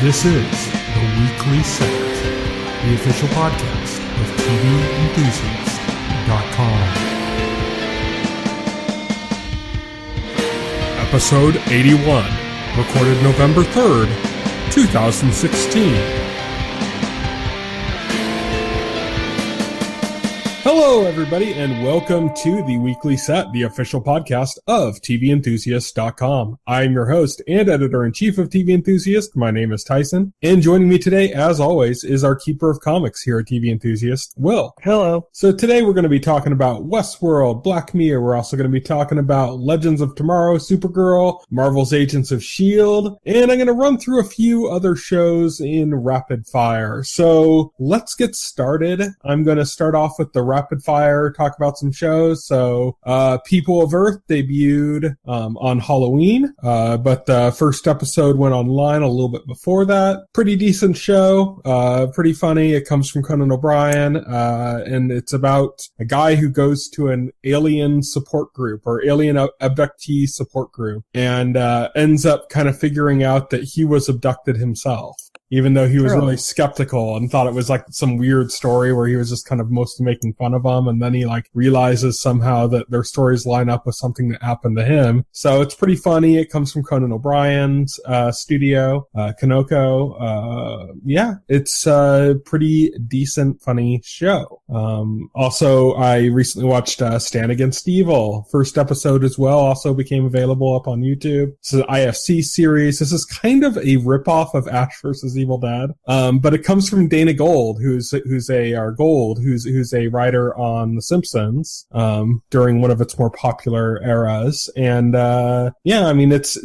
This is The Weekly Set, the official podcast of TVEnthusiast.com. Episode 81, recorded November 3rd, 2016. Hello, everybody, and welcome to The Weekly Set, the official podcast of TVEnthusiast.com. I'm your host and editor-in-chief of TV Enthusiast. My name is Tyson, and joining me today, as always, is our keeper of comics here at TV Enthusiast, Will. Hello. So today we're going to be talking about Westworld, Black Mirror. We're also going to be talking about Legends of Tomorrow, Supergirl, Marvel's Agents of S.H.I.E.L.D., and I'm going to run through a few other shows in rapid fire. So let's get started. I'm going to start off with the rapid fire, talk about some shows. So, People of Earth debuted, on Halloween, but the first episode went online a little bit before that. Pretty decent show, pretty funny. It comes from Conan O'Brien, and it's about a guy who goes to an alien support group or alien abductee support group and, ends up kind of figuring out that he was abducted himself. Even though he was really skeptical and thought it was like some weird story where he was just kind of mostly making fun of them. And then he like realizes somehow that their stories line up with something that happened to him. So it's pretty funny. It comes from Conan O'Brien's, studio, Kanoko. Yeah, it's a pretty decent, funny show. Also, I recently watched, Stand Against Evil. First episode as well also became available up on YouTube. It's an IFC series. This is kind of a ripoff of Ash vs. Evil Dead. But it comes from Dana Gould, who's a writer on The Simpsons, during one of its more popular eras. And, yeah, I mean, it's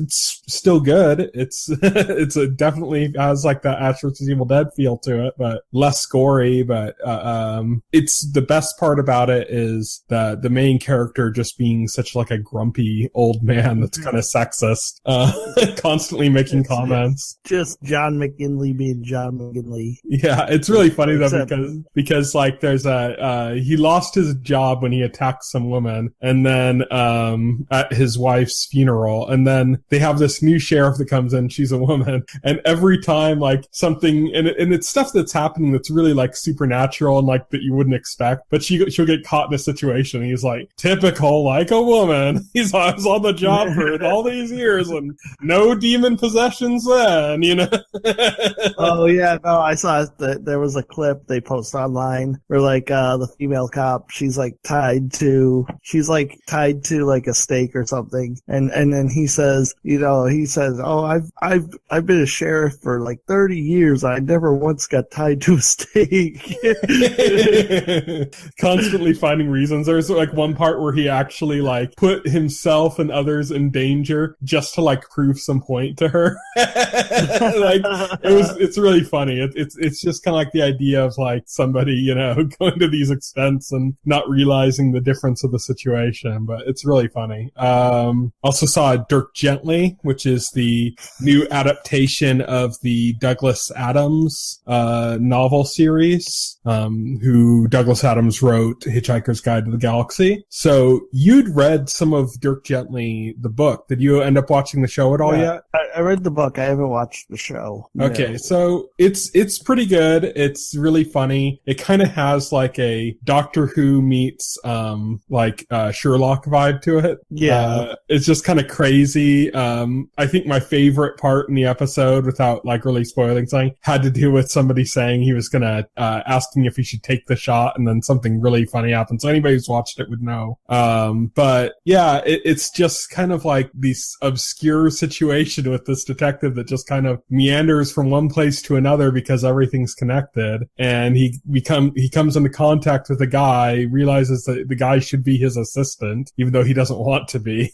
still good. It's definitely has like that Ash vs. Evil Dead feel to it, but less gory. But, it's the best part about it is the main character just being such like a grumpy old man that's kind of sexist, constantly making comments. Just John McGinley being John McGinley. Yeah, it's really funny though because like there's he lost his job when he attacked some woman and then at his wife's funeral, and then they have this new sheriff that comes in, she's a woman, and every time like something and it's stuff that's happening that's really like supernatural and like that you wouldn't expect, but she'll get caught in a situation and he's like, typical like a woman. I was on the job for all these years and no demon possessions then, you know. Oh yeah, no, I saw that there was a clip they post online where like the female cop, she's tied to like a stake or something, and then he says, oh, I've been a sheriff for like 30 years. I never once got tied to a stake. Constantly finding reasons. There's like one part where he actually like put himself and others in danger just to like prove some point to her. Like it's really funny. It's just kind of like the idea of like somebody, you know, going to these extents and not realizing the difference of the situation, but it's really funny. Also saw Dirk Gently, which is the new adaptation of the Douglas Adams, novel series, who Douglas Adams wrote Hitchhiker's Guide to the Galaxy. So you'd read some of Dirk Gently, the book. Did you end up watching the show at all yet? I read the book. I haven't watched the show. Okay, so it's pretty good. It's really funny. It kind of has like a Doctor Who meets Sherlock vibe to it. Yeah. It's just kind of crazy. I think my favorite part in the episode, without like really spoiling something, had to do with somebody saying he was gonna asking if he should take the shot, and then something really funny happened. So anybody who's watched it would know. But yeah, it's just kind of like this obscure situation with this detective that just kind of meanders from one place to another because everything's connected, and he comes into contact with a guy, realizes that the guy should be his assistant even though he doesn't want to be.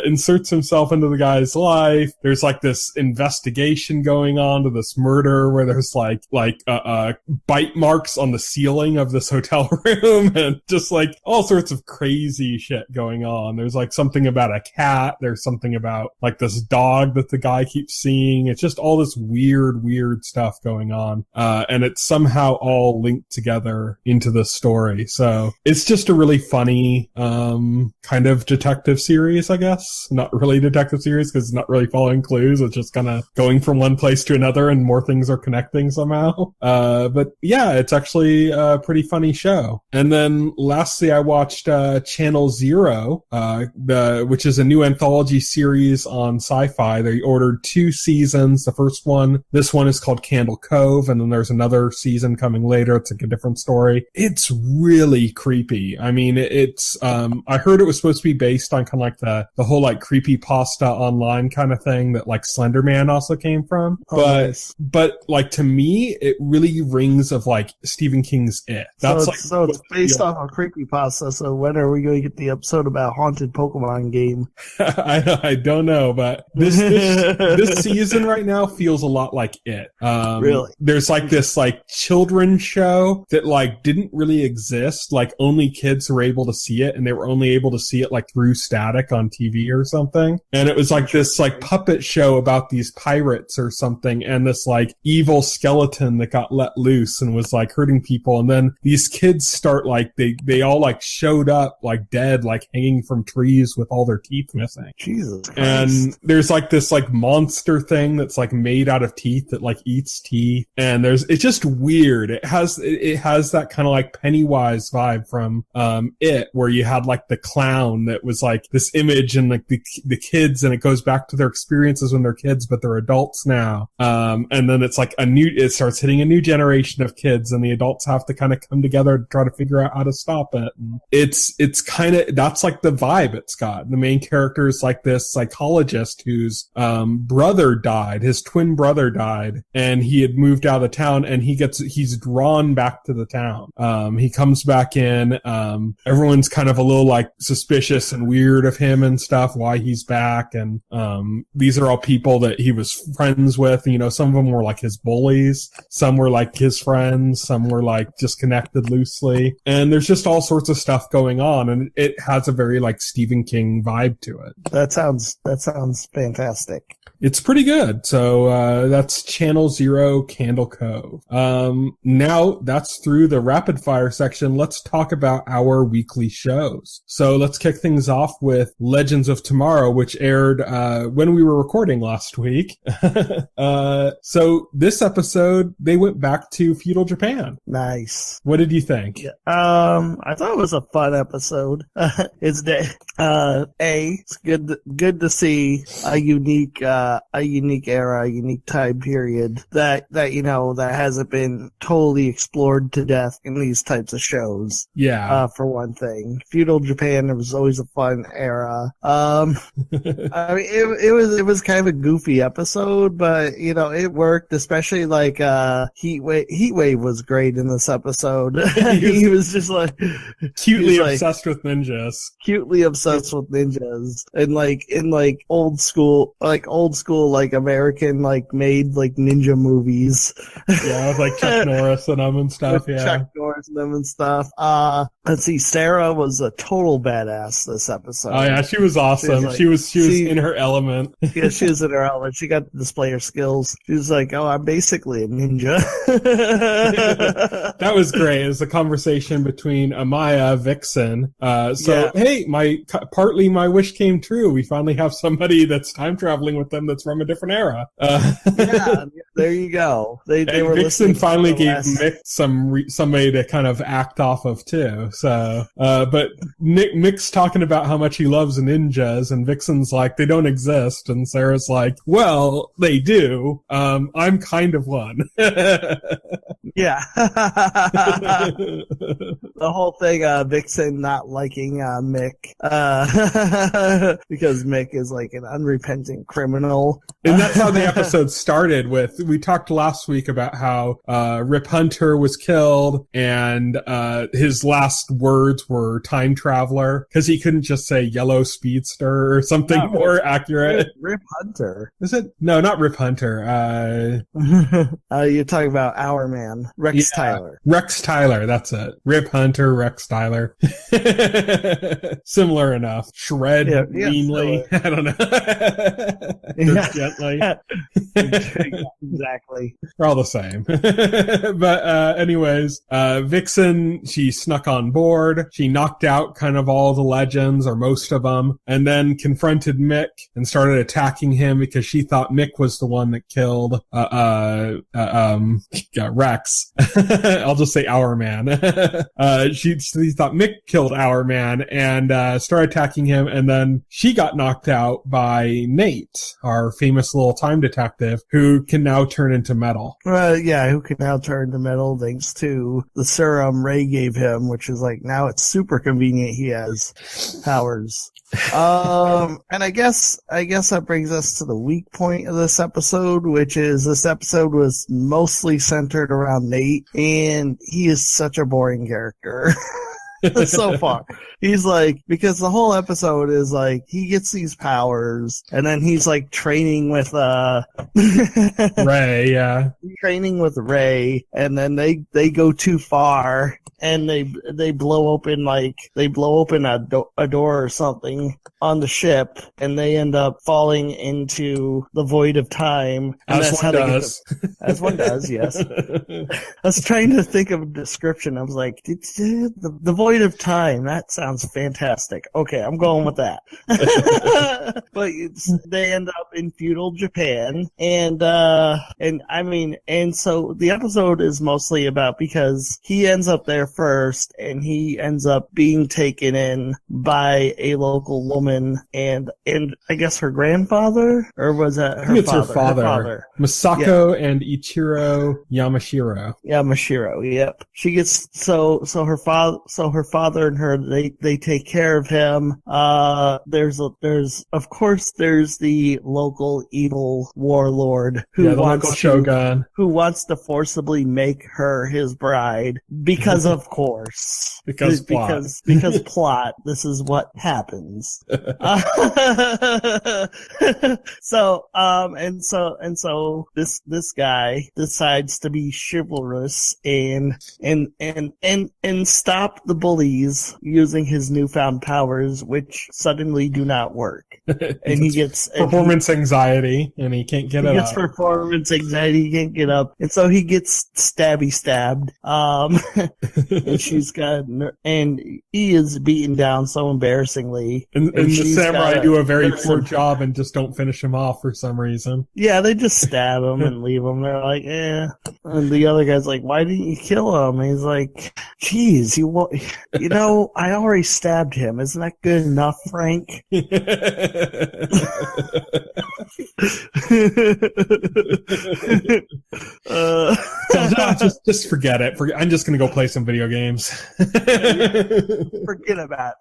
Inserts himself into the guy's life. There's like this investigation going on to this murder where there's like bite marks on the ceiling of this hotel room and just like all sorts of crazy shit going on. There's like something about a cat, there's something about like this dog that the guy keeps seeing. It's just all this weird stuff going on. And it's somehow all linked together into the story. So it's just a really funny, kind of detective series, I guess. Not really detective series because it's not really following clues. It's just kind of going from one place to another and more things are connecting somehow. But yeah, it's actually a pretty funny show. And then lastly, I watched, Channel Zero, which is a new anthology series on SyFy. They ordered 2 seasons. The first one, this one is called Cove, and then there's another season coming later. It's like a different story. It's really creepy. I mean, it's, I heard it was supposed to be based on kind of like the whole like creepypasta online kind of thing that like Slender Man also came from. Nice. But like to me, it really rings of like Stephen King's It. So it's based off of creepypasta. So when are we going to get the episode about haunted Pokemon game? I don't know, but this season right now feels a lot like It. Really? There's like this like children's show that like didn't really exist. Like only kids were able to see it, and they were only able to see it like through static on TV or something. And it was like this like puppet show about these pirates or something, and this like evil skeleton that got let loose and was like hurting people. And then these kids start like they all like showed up like dead, like hanging from trees with all their teeth missing. Jesus Christ. And there's like this like monster thing that's like made out of teeth that like eats teeth. And it's just weird. It has that kind of like Pennywise vibe from It, where you had like the clown that was like this image and like the kids, and it goes back to their experiences when they're kids, but they're adults now. And then it's like it starts hitting a new generation of kids, and the adults have to kind of come together to try to figure out how to stop it. And it's kind of, that's like the vibe it's got. The main character is like this psychologist whose brother died, his twin brother died, and he had moved out of town, and he's drawn back to the town. He comes back in, everyone's kind of a little like suspicious and weird of him and stuff, why he's back. And these are all people that he was friends with. You know, some of them were like his bullies, some were like his friends, some were like just connected loosely. And there's just all sorts of stuff going on, and it has a very like Stephen King vibe to it. That sounds fantastic. It's pretty good. So that's Channel Zero, Cove. Now that's through the rapid fire section. Let's talk about our weekly shows. So let's kick things off with Legends of Tomorrow, which aired when we were recording last week. So this episode, they went back to feudal Japan. Nice. What did you think? Yeah. I thought it was a fun episode. It's good to see a unique era, a unique time period that hasn't been totally explored to death in these types of shows. Yeah. For one thing, feudal Japan, it was always a fun era. I mean, it was kind of a goofy episode, but it worked. Especially like Heatwave was great in this episode. He was just like cutely obsessed with ninjas. Cutely obsessed with ninjas, and like in old school like American like made like ninja movies. Yeah, with like Chuck Norris and them and stuff. Yeah, Chuck Norris and them and stuff. Let's see, Sarah was a total badass this episode. Oh yeah, she was awesome. She was in her element. Yeah, she was in her element. She got to display her skills. She was like, "Oh, I'm basically a ninja." That was great. It was a conversation between Amaya, Vixen. Hey, partly my wish came true. We finally have somebody that's time traveling with them that's from a different era. Yeah, there you go. They were Vixen finally gave Mick somebody to kind of act off of too. So, but Mick's talking about how much he loves ninjas, and Vixen's like, they don't exist, and Sarah's like, well, they do. I'm kind of one. Yeah. The whole thing, Vixen not liking Mick, because Mick is like an unrepentant criminal. And that's how the episode started with, we talked last week about how Rip Hunter was killed, and his last words were time traveler, because he couldn't just say yellow speedster or something more accurate. Rip Hunter. Is it? No, not Rip Hunter. You're talking about Our Man, Rex Tyler. Rex Tyler, that's it. Rip Hunter. inventor, Rex Tyler. Similar enough. Shred meanly. I don't know. Dirk gently. Exactly. We're all the same. But anyways, Vixen, she snuck on board. She knocked out kind of all the legends, or most of them, and then confronted Mick and started attacking him because she thought Mick was the one that killed Rex. I'll just say Our Man. She thought Mick killed Our Man and started attacking him, and then she got knocked out by Nate, our famous little time detective, who can now turn into metal. Who can now turn to metal thanks to the serum Ray gave him, which is like, now it's super convenient he has powers. And I guess that brings us to the weak point of this episode, which is this episode was mostly centered around Nate, and he is such a boring character. So far. He's like, because the whole episode is like, he gets these powers, and then he's like training with, Ray, yeah. Training with Ray, and then they go too far, and they blow open a door or something on the ship, and they end up falling into the void of time. And as one does. As one does, yes. I was trying to think of a description. I was like, the void of time. That sounds fantastic. Okay, I'm going with that. But they end up in feudal Japan, and so the episode is mostly about, because he ends up there first, and he ends up being taken in by a local woman, and I guess her grandfather, or was that her father? It's her father. Masako and Ichiro Yamashiro. Yamashiro, yep. She gets so her father and her, they take care of him. There's the local evil warlord who wants to forcibly make her his bride because of course. because plot. This is what happens. So this guy decides to be chivalrous and stop the bullies using his newfound powers, which suddenly do not work. And he gets performance anxiety, and he can't get it up. He gets performance anxiety, he can't get up, and so he gets stabbed. And he is beaten down so embarrassingly. And the samurai do a very poor job and just don't finish him off for some reason. Yeah, they just stab him and leave him. They're like, eh. And the other guy's like, why didn't you kill him? And he's like, geez, I already stabbed him. Isn't that good enough, Frank? Just forget it. I'm just gonna go play some video games. Forget about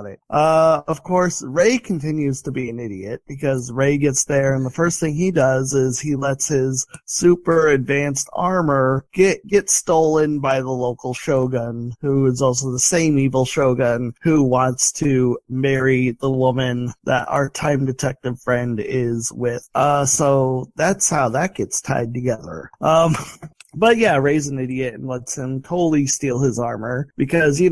it. Of course, Ray continues to be an idiot, because Ray gets there, and the first thing he does is he lets his super advanced armor get stolen by the local shogun, who is also the same evil shogun who wants to marry the woman that our time detective friend is with. So that's how that gets tied together. But yeah, Ray's an idiot and lets him totally steal his armor, because,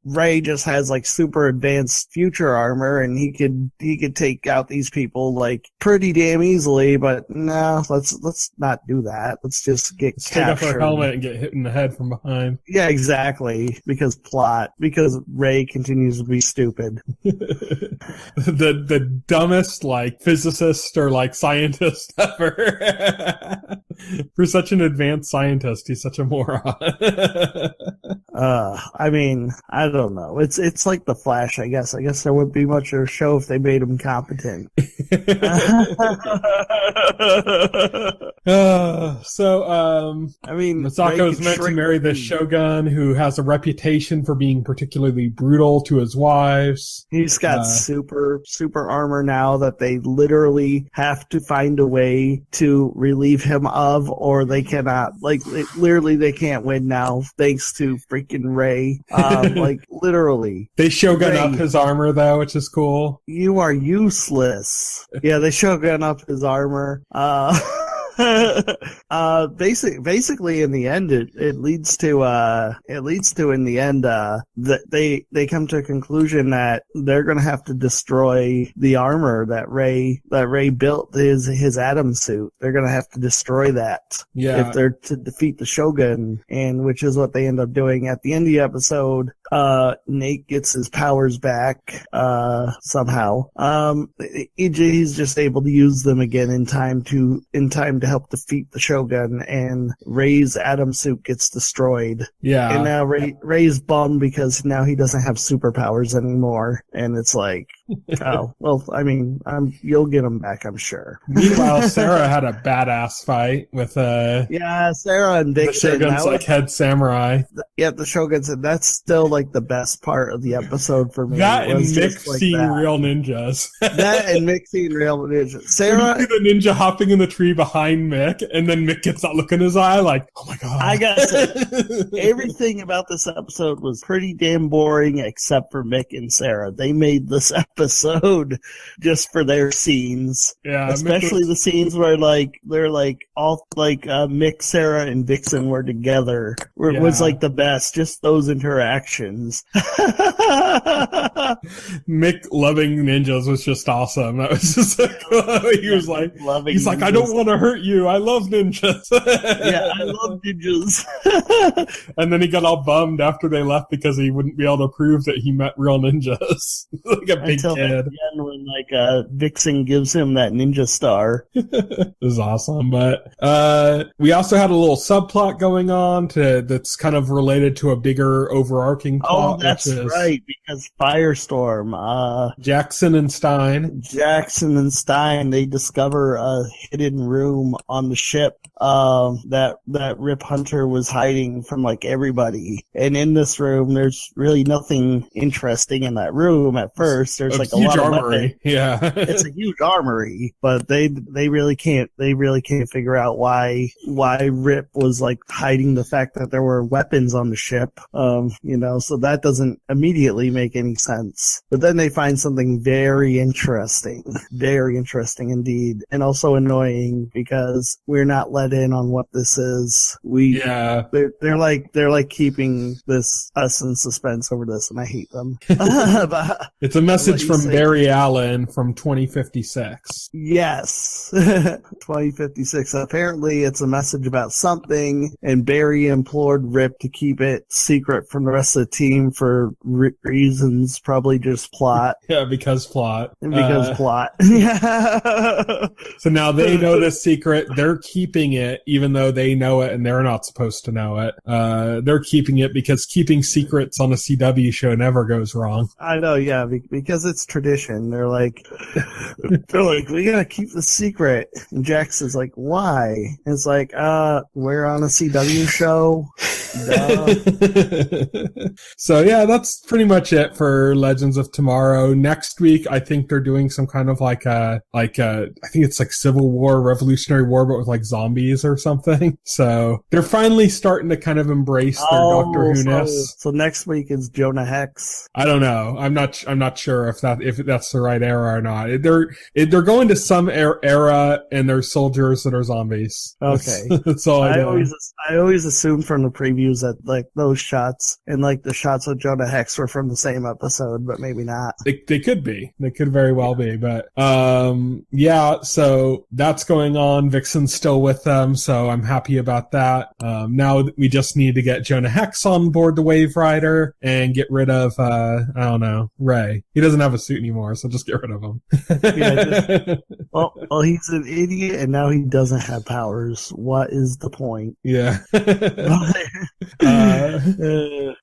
Ray just has like super advanced future armor, and he could take out these people like pretty damn easily, but no, let's not do that. Let's just get captured. Take off our helmet and get hit in the head from behind. Yeah, exactly. Because Ray continues to be stupid. the dumbest like physicist or like scientist ever. For such an advanced scientist, he's such a moron. I don't know. It's like the Flash, I guess. I guess there wouldn't be much of a show if they made him competent. Masako's meant to marry this shogun who has a reputation for being particularly brutal to his wives. He's got super armor now that they literally have to find a way to relieve him of, or they cannot. Literally, they can't win now, thanks to freaking Ray. Literally. They Shogun up his armor, though, which is cool. You are useless. Yeah, they Shogun up his armor. Basically in the end, it leads to in the end, that they come to a conclusion that they're going to have to destroy the armor that Ray built his Atom suit. They're going to have to destroy that. Yeah. If they're to defeat the Shogun, and which is what they end up doing at the end of the episode. Nate gets his powers back, somehow. He's just able to use them again in time to help defeat the Shogun, and Ray's Atom suit gets destroyed. Yeah. And now Ray's bummed because now he doesn't have superpowers anymore, and it's like, oh, well, I mean, you'll get them back, I'm sure. Meanwhile, Sarah had a badass fight with, yeah, Sarah and Vixen. The Shogun's head samurai. Yeah, the Shogun's, that's still like the best part of the episode for me. That and Mick seeing real ninjas. That and Mick seeing real ninjas. Sarah, you see the ninja hopping in the tree behind Mick, and then Mick gets that look in his eye, like, oh my god. I gotta say, everything about this episode was pretty damn boring, except for Mick and Sarah. They made this episode just for their scenes. Yeah, especially the scenes where they're all Mick, Sarah, and Vixen were together. It was like the best. Just those interactions. Mick loving ninjas was just awesome. That was just he was like, he's like, I don't want to hurt you. I love ninjas. Yeah, I love ninjas. And then he got all bummed after they left because he wouldn't be able to prove that he met real ninjas. Like a big Until kid. When Vixen gives him that ninja star. It was awesome. But we also had a little subplot going on that's kind of related to a bigger overarching plot. Oh, that's right, because Firestorm, Jackson and Stein, they discover a hidden room on the ship that Rip Hunter was hiding from everybody. And in this room, there's really nothing interesting in that room at first. There's a huge lot armory. of Yeah. It's a huge armory, but they really can't figure out why Rip was hiding the fact that there were weapons on the ship. So that doesn't immediately make any sense. But then they find something very interesting indeed, and also annoying because we're not let in on what this is. They're keeping us in suspense over this, and I hate them. But it's a message from Barry Allen from 2056. Yes. 2056. Apparently it's a message about something, and Barry implored Rip to keep it secret from the rest of the team for reasons, probably just plot. Yeah, because plot. Plot. So now they know this secret. They're keeping it, even though they know it and they're not supposed to know it. They're keeping it because keeping secrets on a CW show never goes wrong. I know, yeah, because it's tradition. They're like, we gotta keep the secret. And Jackson's like, why? And it's like, we're on a CW show. So yeah, that's pretty much it for Legends of Tomorrow. Next week, I think they're doing some kind of I think it's Civil War, Revolutionary War, but with zombies or something. So they're finally starting to kind of embrace their Doctor Who-ness. So next week is Jonah Hex. I don't know. I'm not sure if that's the right era or not. They're going to some era, and there's soldiers that are zombies. Okay, that's all I know. I always assumed from the previews that those shots and the shots of Jonah Hex were from the same episode, but maybe not. They could be. They could very well be. But yeah. So that's going on. Vixen's still with them, so I'm happy about that. Now we just need to get Jonah Hex on board the Wave Rider and get rid of I don't know, Ray. He doesn't have a suit anymore, so just get rid of him. Well, he's an idiot, and now he doesn't have powers. What is the point? Yeah.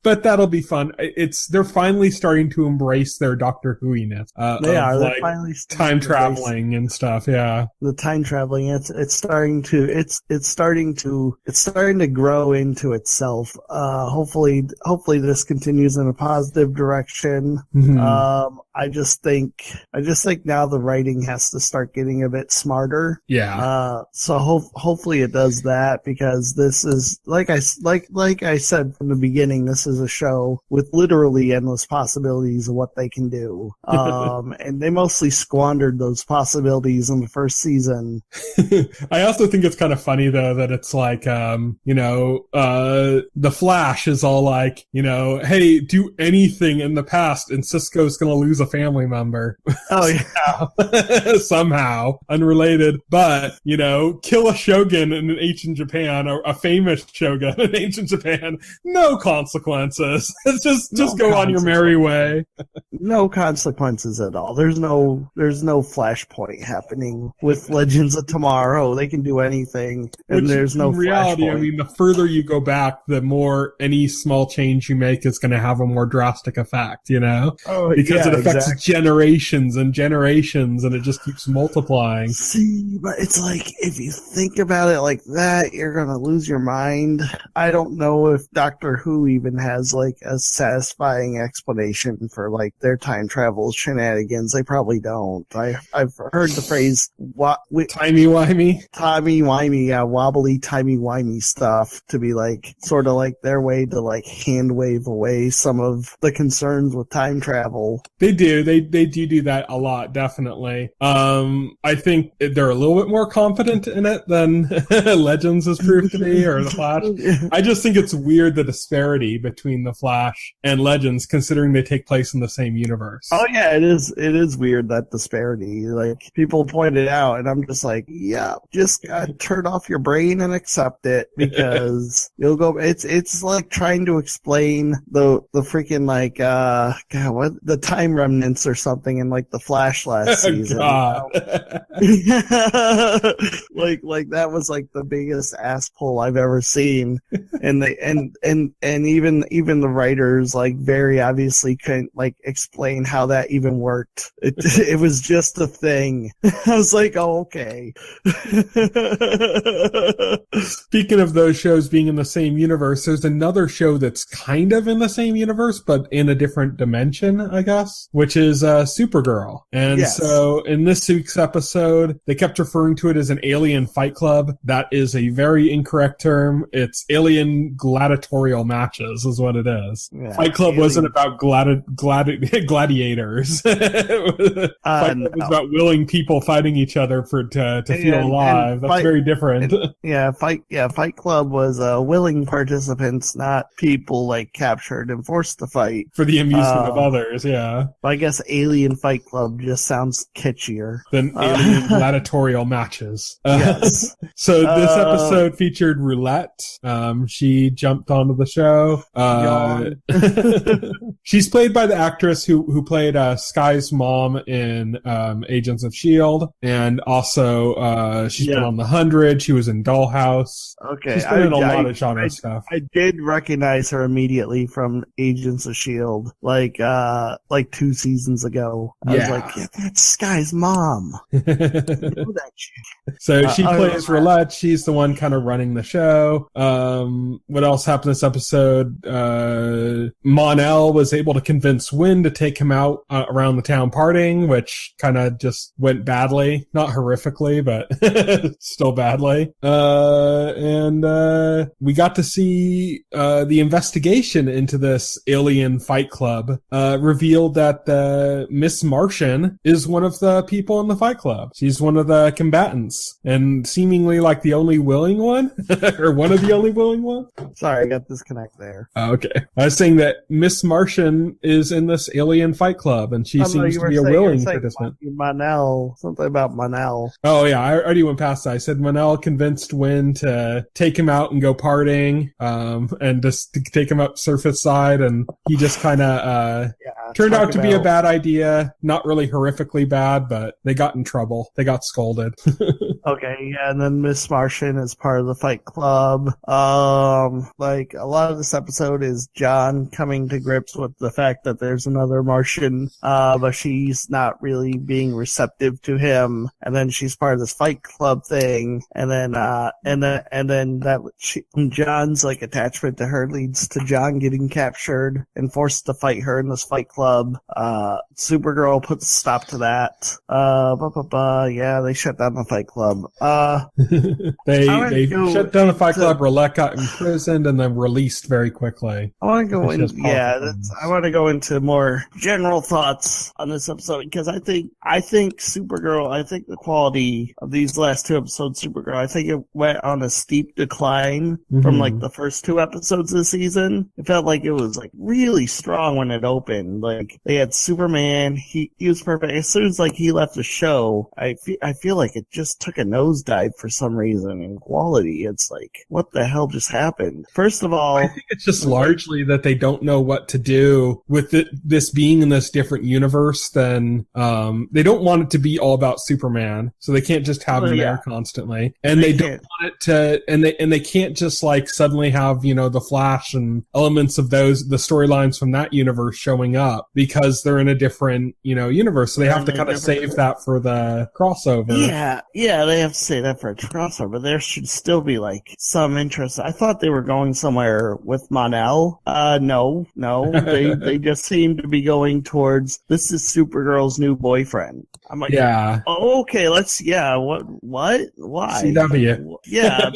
But that'll be fun. They're finally starting to embrace their Doctor Who-ness. They're finally time traveling and stuff. Yeah, the time traveling. It's starting to grow into itself. Hopefully this continues in a positive direction. Mm-hmm. I just think now the writing has to start getting a bit smarter. Yeah. So hopefully it does that, because this is like I said from the beginning, this is a show with literally endless possibilities of what they can do. And they mostly squandered those possibilities in the first season. I also think it's kind of funny though that it's like, the Flash is all like, hey, do anything in the past and Cisco's gonna lose a family member. Oh yeah. Somehow. Unrelated. But, kill a shogun in ancient Japan, or a famous shogun in ancient Japan. No consequences. Just go on your merry way. No consequences at all. There's no flashpoint happening with Legends of Tomorrow. They can do anything, and Which, there's no in reality, flashpoint. I mean, the further you go back, the more any small change you make is going to have a more drastic effect, Oh, because yeah, it affects exactly. generations and generations, and it just keeps multiplying. See, but it's like, if you think about it like that, you're gonna lose your mind. I don't know if Doctor Who even has like a satisfying explanation for like their time travel shenanigans. They probably don't. I've heard the phrase Timey-wimey? wobbly timey-wimey stuff to be like sort of like their way to like hand wave away some of the concerns with time travel. They do. They do that a lot, definitely. I think they're a little bit more confident in it than Legends has proved to be, or The Flash. I just think it's weird, the disparity between The Flash and Legends, considering they take place in the same universe. Oh yeah, it is weird, that disparity. Like, people point it out, and I'm just like, yeah, just turn off your brain and accept it, because you'll go. It's like trying to explain the freaking like the time remnants or something in like The Flash last season. God. like that was like the biggest ass pull I've ever seen, and they and even the writers like very obviously couldn't like explain how that even worked. It was just a thing. I was like, oh, okay. Speaking of those shows being in the same universe, there's another show that's kind of in the same universe, but in a different dimension, I guess, which is Supergirl. And Yes. So in this week's episode, they kept referring to it as an alien fight club. That is a very incorrect term. It's alien gladiatorial matches is what it is. Yeah, Fight Club wasn't about gladiators. Fight Club was about willing people fighting each other to feel alive. That's very different. Fight Club was willing participants, not people like captured and forced to fight for the amusement of others. Yeah. I guess Alien Fight Club just sounds kitschier than alien gladiatorial matches. Yes. So this episode featured Roulette. She jumped onto the show. She's played by the actress who played Sky's mom in Agents of S.H.I.E.L.D. And also she's been on The 100. She was in Dollhouse. Okay. She's been in a lot of genre stuff. I did recognize her immediately from Agents of S.H.I.E.L.D. like 2 seasons ago. I was like, yeah, that's Sky's mom. I know that chick. So she plays Roulette. She's the one kind of running the show. What else happened this episode? Mon-El was able to convince Wynn to take him out around the town partying, which kind of just went badly. Not horrifically, but still badly. And we got to see the investigation into this alien fight club revealed that Miss Martian is one of the people in the fight club. She's one of the combatants, and seemingly like the only willing one, or one of the only willing ones. Sorry, I got disconnect there. Oh, okay. I was saying that Miss Martian is in this alien fight club, and she seems to be a willing participant. Mon-El, something about Mon-El. Oh yeah, I already went past that. I said Mon-El convinced Wynn to take him out and go partying, and just to take him up surface side, and he just kind of turned out to be a bad idea. Not really horrifically bad, but they got in trouble. They got scolded. Okay, yeah, and then Miss Martian is part of the Fight Club. Like, a lot of this episode is John coming to grips with the fact that there's another Martian, but she's not really being receptive to him. And then she's part of this Fight Club thing. And then John's, like, attachment to her leads to John getting captured and forced to fight her in this Fight Club. Supergirl puts a stop to that. Yeah, they shut down the Fight Club. They shut down the Fight Club. Roulette got imprisoned and then released very quickly. I want to go I want to go into more general thoughts on this episode because I think Supergirl. I think the quality of these last two episodes, Supergirl. I think it went on a steep decline from like the first two episodes of the season. It felt like it was like really strong when it opened. Like they had Superman. He was perfect. As soon as like he left the show, I feel like it just took a nosedive for some reason in quality. It's like, what the hell just happened? First of all, I think it's just largely that they don't know what to do with this being in this different universe than, they don't want it to be all about Superman. So they can't just have him there constantly. And they don't want it to, and they can't just like suddenly have, you know, the Flash and elements of the storylines from that universe showing up because they're in a different, you know, universe. So they have to kind of save that for the crossover. Yeah, they have to say that for a crossover, but there should still be like some interest. I thought they were going somewhere with Mon-El. No, they just seem to be going towards this is Supergirl's new boyfriend. I'm like, oh, okay, why? CW. Yeah,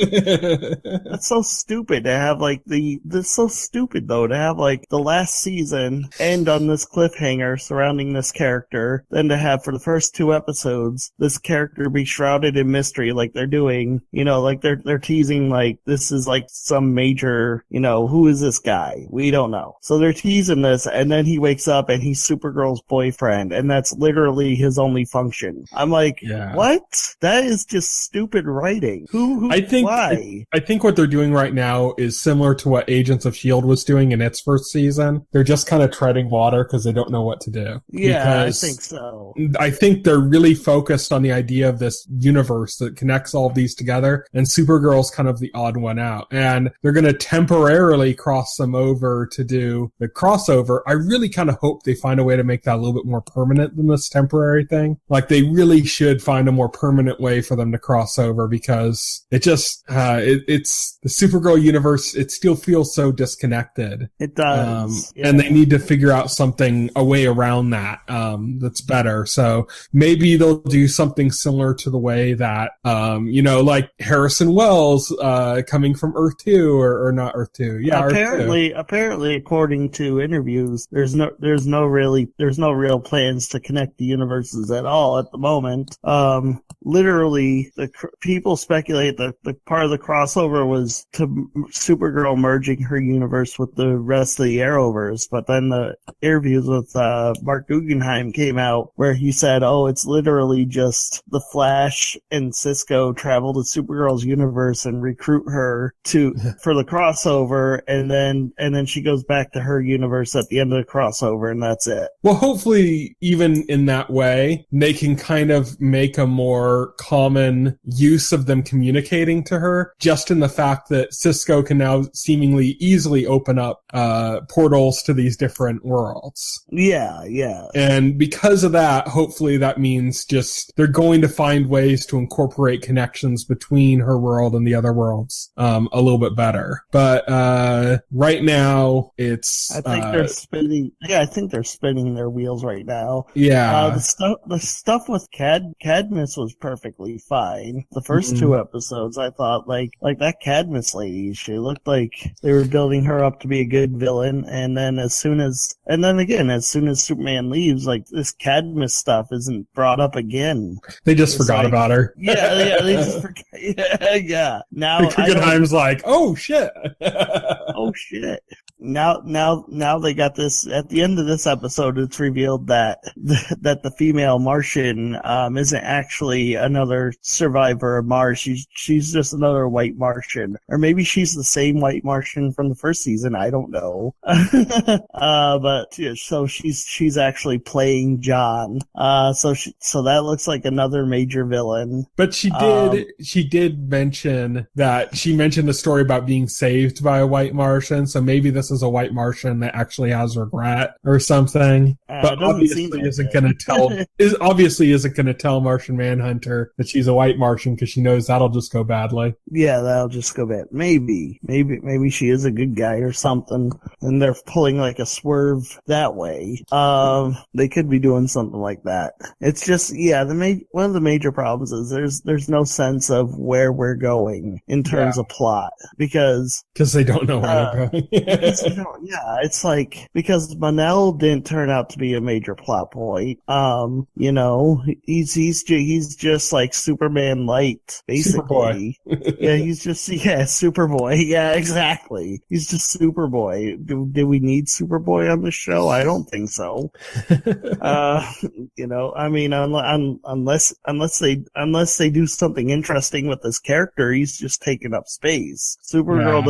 that's so stupid to have like this so stupid though to have like the last season end on this cliffhanger surrounding this character, then to have for the first two episodes this character be shrouded in mystery like they're doing, you know, like they're teasing like this is like some major, you know, who is this guy? We don't know. So they're teasing this and then he wakes up and he's Supergirl's boyfriend and that's literally his only function. I'm like, what? That is just stupid writing. Why? I think what they're doing right now is similar to what Agents of S.H.I.E.L.D. was doing in its first season. They're just kind of treading water because they don't know what to do. Yeah, I think so. I think they're really focused on the idea of this universe that connects all of these together, and Supergirl's kind of the odd one out. And they're going to temporarily cross them over to do the crossover. I really kind of hope they find a way to make that a little bit more permanent than this temporary thing. Like, they really should find a more permanent way for them to cross over because it just, it's the Supergirl universe, it still feels so disconnected. It does. And they need to figure out a way around that, that's better. So maybe they'll do something similar to the way that, you know, like Harrison Wells, coming from Earth 2 or not Earth 2. Yeah. Apparently, according to interviews, there's no real plans to connect the universes at all at the moment. Literally, people speculate that the part of the crossover was to Supergirl merging her universe with the rest of the Arrowverse, but then the interviews with Mark Guggenheim came out where he said, "Oh, it's literally just the Flash and Cisco travel to Supergirl's universe and recruit her for the crossover, and then she goes back to her universe at the end of the crossover, and that's it." Well, hopefully, even in that way, they can kind of make a more common use of them communicating to her, just in the fact that Cisco can now seemingly easily open up portals to these different worlds. Yeah. And because of that, hopefully that means just they're going to find ways to incorporate connections between her world and the other worlds a little bit better. But right now, it's... I think they're spinning their wheels right now. Yeah. The stuff with Cadmus was perfectly fine. The first two episodes, I thought, like that Cadmus lady, she looked like they were building her up to be a good villain, and then as soon as Superman leaves, like, this Cadmus stuff isn't brought up again. They just forgot about her. Yeah, they just forgot. Yeah. Now Guggenheim's like, oh shit. Oh shit. now they got this. At the end of this episode, it's revealed that the female Martian isn't actually another survivor of Mars. She's just another white Martian, or maybe she's the same white Martian from the first season. I don't know. But yeah, so she's actually playing John. So that looks like another major villain. But she did mention that she mentioned a story about being saved by a white Martian. So maybe this is a white Martian that actually has regret or something. But obviously isn't going to tell Martian Manhunter that she's a white Martian because she knows that'll just go badly. Yeah, that'll just go bad. Maybe she is a good guy or something, and they're pulling like a swerve that way. They could be doing something like that. It's just, one of the major problems is there's no sense of where we're going in terms of plot because they don't know where they're going. It's like because Manel didn't turn out to be a major plot point. He's just like Superman light, basically. Superboy. He's just Superboy. Yeah, exactly. He's just Superboy. Do we need Superboy on the show? I don't think so. I mean, unless they do something interesting with this character, he's just taking up space. Supergirl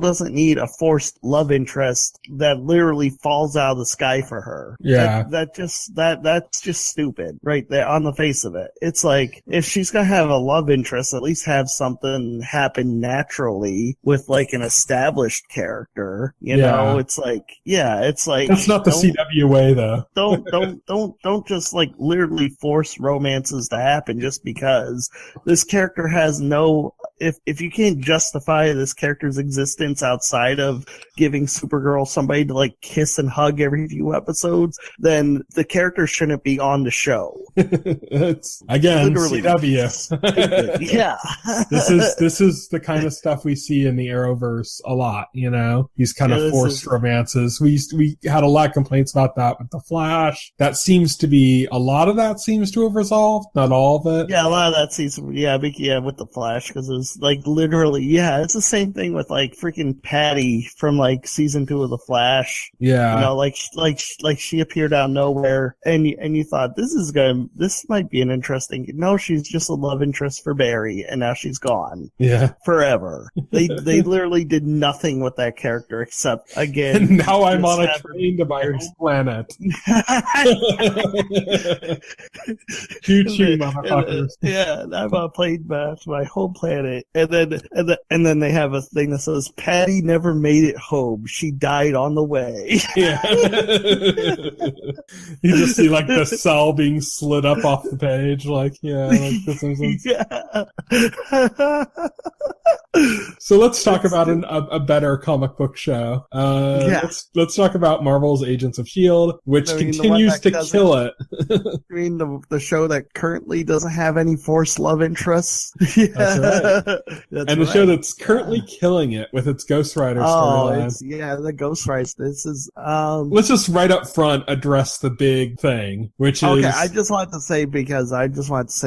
doesn't need a forced love interest that literally falls out of the sky for her. Yeah. That's just stupid right there on the face of it. It's like, if she's gonna have a love interest, at least have something happen naturally with like an established character. You know, it's like that's not the CW way though. Don't just like literally force romances to happen just because this character has no. If you can't justify this character's existence outside of giving Supergirl somebody to like kiss and hug every few episodes, then the character shouldn't be on the show. It's again literally CW. Yeah. This is the kind of stuff we see in the Arrowverse a lot, these kind of forced romances. We had a lot of complaints about that with the Flash. A lot of that seems to have resolved, not all of it. Yeah, a lot of that seems with the Flash, because it was like literally, it's the same thing with like freaking Patty from like season 2 of the Flash. Yeah. Like she appeared out of nowhere and you thought this might be an interesting, no, she's just a love interest for Barry and now she's gone. Yeah. Forever. They literally did nothing with that character except, again. And now I'm on a train to my home planet. Choo-choo, motherfuckers. Yeah, I'm on a plane back to my home planet. And then they have a thing that says, Patty never made it home. She died on the way. Yeah. You just see like the cell being slid up off the page, like The Simpsons. Yeah. So let's talk about a better comic book show. Let's talk about Marvel's Agents of S.H.I.E.L.D., which continues to kill it. You mean the show that currently doesn't have any forced love interests? That's right. The show that's currently killing it with its Ghost Rider storyline. The Ghost Rider. This is Let's just right up front address the big thing, which is... Okay, I just wanted to say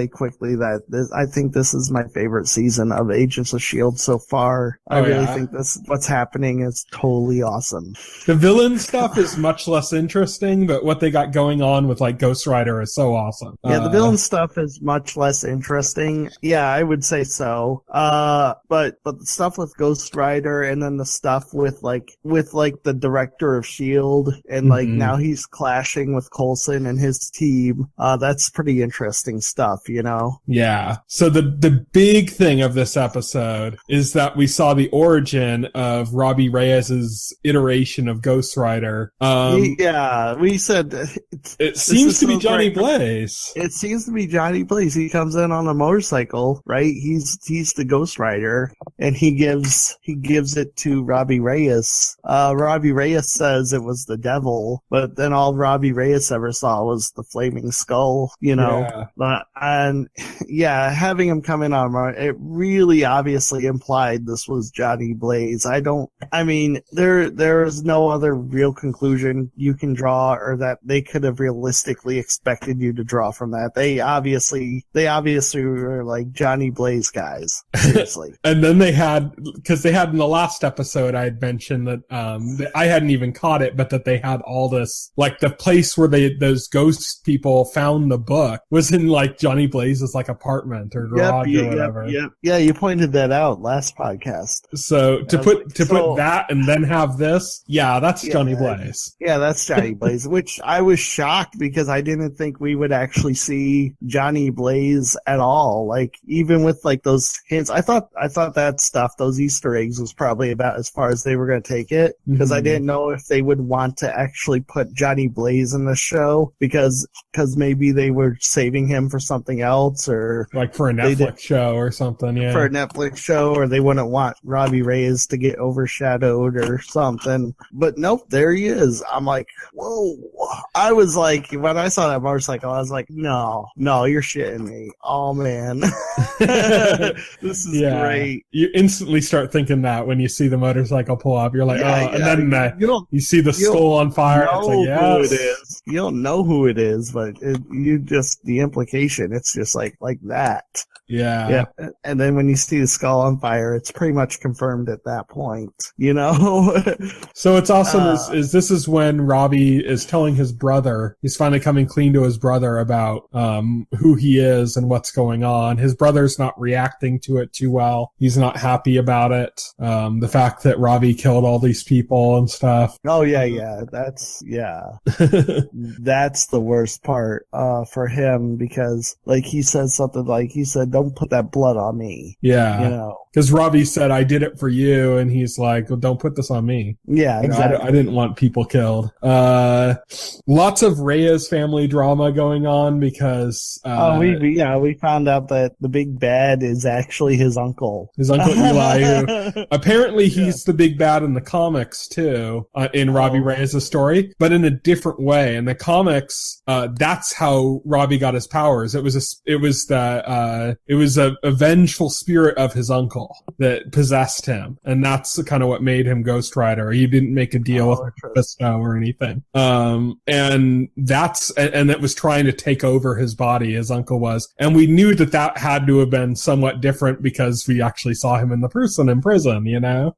quickly that I think this is my favorite season of Agents of S.H.I.E.L.D. so far. I really think what's happening is totally awesome. The villain stuff is much less interesting, but what they got going on with like Ghost Rider is so awesome. Yeah, the villain stuff is much less interesting. Yeah, I would say so. But the stuff with Ghost Rider and then the stuff with the director of S.H.I.E.L.D. and like now he's clashing with Coulson and his team. That's pretty interesting stuff, Yeah. So the big thing of this episode is that we saw the origin of Robbie Reyes's iteration of Ghost Rider. We said it seems to be Johnny Blaze. It seems to be Johnny Blaze. He comes in on a motorcycle, right? He's the Ghost Rider, and he gives it to Robbie Reyes. Robbie Reyes says it was the devil, but then all Robbie Reyes ever saw was the flaming skull, having him come in on it really obviously implied this was Johnny Blaze. There is no other real conclusion you can draw or that they could have realistically expected you to draw from that. They obviously were like Johnny Blaze guys. Seriously. And then they had in the last episode I had mentioned that I hadn't even caught it, but that they had all this, like the place where those ghost people found the book was in like Johnny Blaze's like apartment or garage or whatever. Yeah, you pointed that out last podcast. So to put that and then have this, that's Johnny Blaze. Yeah, that's Johnny Blaze, which I was shocked because I didn't think we would actually see Johnny Blaze at all. Like even with like those hints, I thought that stuff, those Easter eggs, was probably about as far as they were going to take it, because I didn't know if they would want to actually put Johnny Blaze in the show because maybe they were saving him for something else, or like for a Netflix show or something. Yeah, for a Netflix show, or they wouldn't want Robbie Reyes to get overshadowed or something. But nope, there he is. I'm like, whoa. I was like, when I saw that motorcycle, I was like, no, you're shitting me. Oh man. This is great. You instantly start thinking that when you see the motorcycle pull up, you're like, and then you see the skull on fire. It's like, who it is. You don't know who it is, but the implication, it's just like that. Yeah. And then when you see the skull on fire, it's pretty much confirmed at that point, So it's awesome is this is when Robbie is telling his brother, he's finally coming clean to his brother about who he is and what's going on. His brother's not reacting to it too well. He's not happy about it. The fact that Robbie killed all these people and stuff. Oh yeah. That's the worst part for him, because like he said something like, don't put that blood on me. Yeah. Because Robbie said, I did it for you. And he's like, well, don't put this on me. Yeah, exactly. I didn't want people killed. Lots of Reyes family drama going on because... we found out that the big bad is actually his uncle. His uncle Eli, who apparently he's the big bad in the comics too, in Robbie Reyes' story, but in a different way. In the comics, that's how Robbie got his powers. It was a vengeful spirit of his uncle that possessed him, and that's kind of what made him Ghost Rider. He didn't make a deal with Mephisto or anything. And that was trying to take over his body, his uncle was. And we knew that had to have been somewhat different because we actually saw him in prison,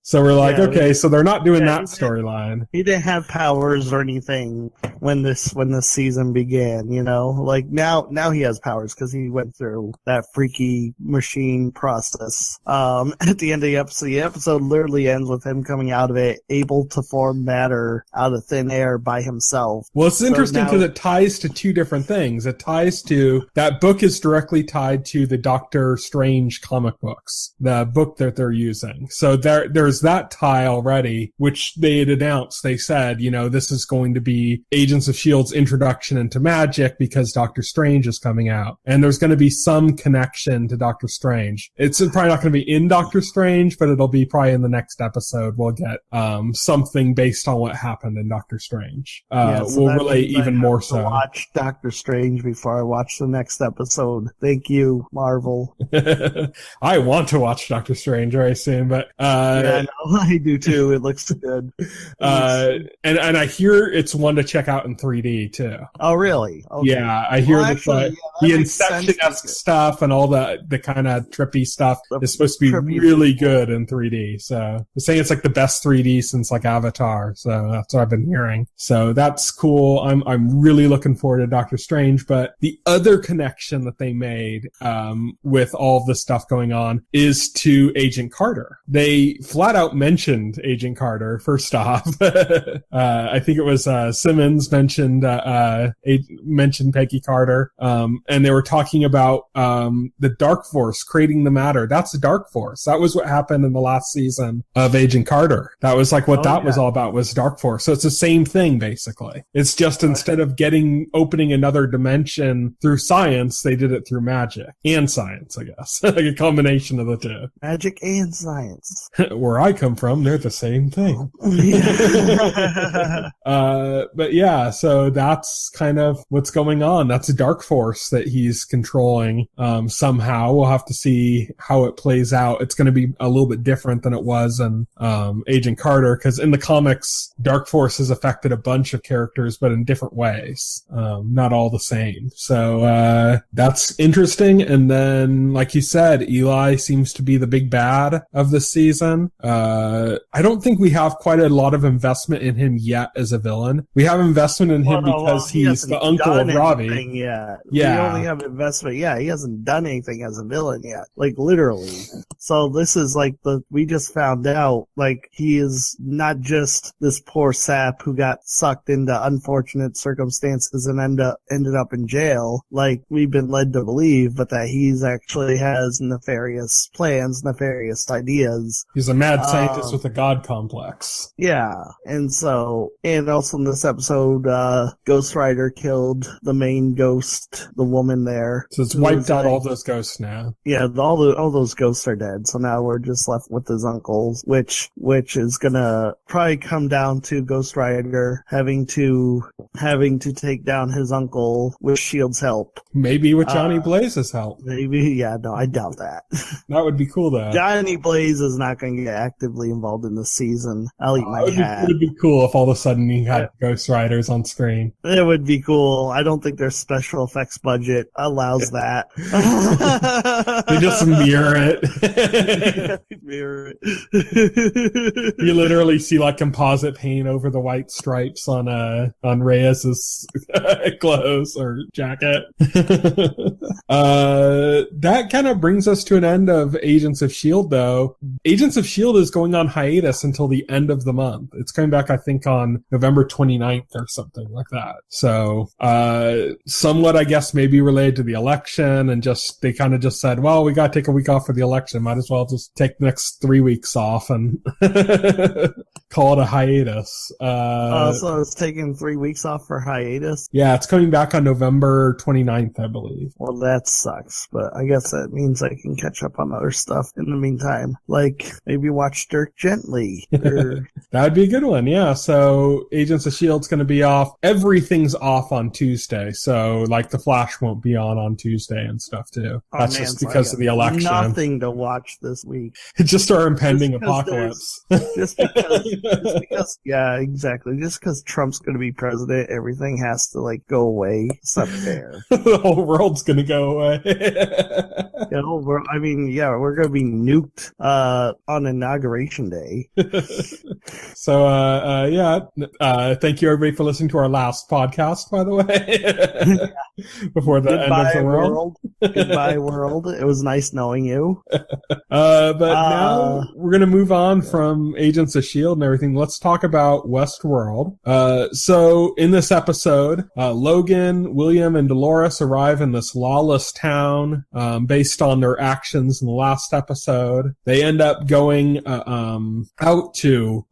So we're like, so they're not doing that storyline. He didn't have powers or anything when this season began, like now he has powers because he went through that freaky machine process. At the end of the episode literally ends with him coming out of it, able to form matter out of thin air by himself. Well, it's interesting because it ties to two different things. It ties to, that book is directly tied to the Doctor Strange comic books, the book that they're using. So there's that tie already, which they had announced. They said, this is going to be Agents of S.H.I.E.L.D.'s introduction into magic because Doctor Strange is coming out. And there's going to be some connection to Doctor Strange. It's probably not going to be in Doctor Strange, but it'll be probably in the next episode. We'll get something based on what happened in Doctor Strange. We'll relate even more so. Watch Doctor Strange before I watch the next episode. Thank you, Marvel. I want to watch Doctor Strange very soon, but I know, I do too. It looks good. And I hear it's one to check out in 3D too. Oh, really? Okay. Yeah, I hear the Inception-esque stuff and all the kind of trippy stuff is supposed to be really good in 3D. So they're saying it's like the best 3D since like Avatar. So that's what I've been hearing. So that's cool. I'm really looking forward to Doctor Strange. But the other connection that they made with all of this stuff going on is to Agent Carter. They flat out mentioned Agent Carter first off. I think it was Simmons mentioned Peggy Carter, and they were talking about the Dark Force creating the matter. That's the Dark Force. That was what happened in the last season of Agent Carter. That was like what was all about, was Dark Force. So it's the same thing basically. It's just instead of opening another dimension through science, they did it through magic and science, I guess. Like a combination of the two. Magic and science. Where I come from, they're the same thing. But yeah, so that's kind of what's going on. That's a Dark Force that he's controlling somehow. We'll have to see how it plays out. It's going to be a little bit different than it was in Agent Carter, because in the comics, Dark Force has affected a bunch of characters, but in different ways. Not all the same. So that's interesting. And then, like you said, Eli seems to be the big big bad of the season. I don't think we have quite a lot of investment in him yet as a villain. We have investment in him because he's the uncle of Robbie. Yet. Yeah. We only have investment. Yeah, he hasn't done anything as a villain yet. Like, literally. So this is like we just found out, like, he is not just this poor sap who got sucked into unfortunate circumstances and ended up in jail, like we've been led to believe, but that he's actually has nefarious plans, nefarious ideas. He's a mad scientist with a god complex. Yeah. And also in this episode, Ghost Rider killed the main ghost, the woman there. So it's wiped out all those ghosts now. Yeah, all those ghosts are dead. So now we're just left with his uncles, which is gonna probably come down to Ghost Rider having to take down his uncle with S.H.I.E.L.D.'s help. Maybe with Johnny Blaze's help. Maybe, yeah, no, I doubt that. That would be cool, though. Johnny Blaze is not going to get actively involved in this season. I'll eat my hat. It would be cool if all of a sudden you had Ghost Riders on screen. It would be cool. I don't think their special effects budget allows that. They just mirror it. Mirror it. You literally see like composite paint over the white stripes on Reyes's clothes or jacket. That kind of brings us to an end of Agents of S.H.I.E.L.D., though. Agents of S.H.I.E.L.D. is going on hiatus until the end of the month. It's coming back, I think, on November 29th or something like that. So, somewhat, I guess, maybe related to the election, and they kind of just said, well, we got to take a week off for the election. Might as well just take the next 3 weeks off and call it a hiatus. So it's taking 3 weeks off for hiatus? Yeah, it's coming back on November 29th, I believe. Well, that sucks, but I guess that means I can catch up on other stuff in the meantime. Like, maybe watch Dirk Gently. That would be a good one, yeah. So, Agents of S.H.I.E.L.D.'s going to be off. Everything's off on Tuesday, so, like, The Flash won't be on Tuesday and stuff, too. That's just because of the election. Nothing to watch this week. It's just our impending apocalypse. Just because, yeah, exactly. Just because Trump's going to be president, everything has to, like, go away. It's not fair. The whole world's going to go away. The whole world, I mean, yeah, we're going to be nuked on Inauguration Day. So, thank you everybody for listening to our last podcast, by the way. Before the end of the world. Goodbye, world. It was nice knowing you. But now we're going to move on from Agents of S.H.I.E.L.D. and everything. Let's talk about Westworld. So in this episode, Logan, William, and Dolores arrive in this lawless town, based on their actions in the last episode. They end up going, out to,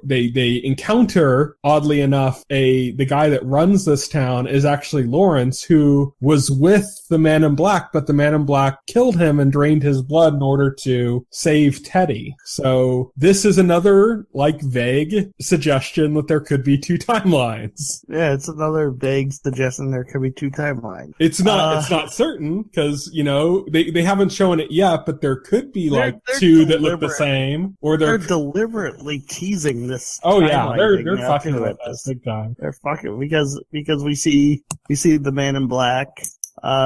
they encounter, oddly enough, the guy that runs this town is actually Lawrence, who was with the Man in Black, but the Man in Black killed him and drained his blood in order to save Teddy. So this is another, like, vague suggestion that there could be two timelines. Yeah, it's another vague suggestion there could be two timelines. It's not certain, because, you know, they haven't shown it yet, but there could be, like, two that look the same. Or they're deliberately teasing this. Oh yeah, they're fucking with us big time. They're fucking, because we see the Man in Black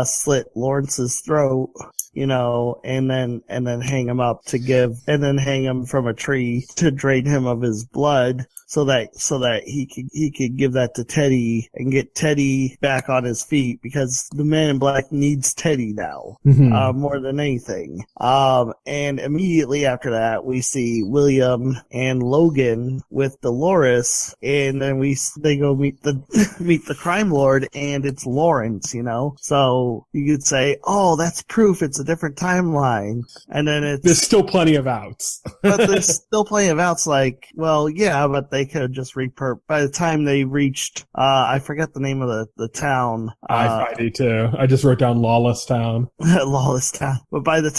slit Lawrence's throat, you know, and then hang him up and then hang him from a tree to drain him of his blood, so that he could give that to Teddy and get Teddy back on his feet, because the Man in Black needs Teddy now, more than anything. And immediately after that, we see William and Logan with Dolores, and then they go meet the crime lord, and it's Lawrence, you know? So you could say, oh, that's proof it's a different timeline. And then there's still plenty of outs. But there's still plenty of outs, like, well, yeah, but they could have just by the time they reached, I forget the name of the town. I do too. I just wrote down Lawless Town. Lawless Town. But by the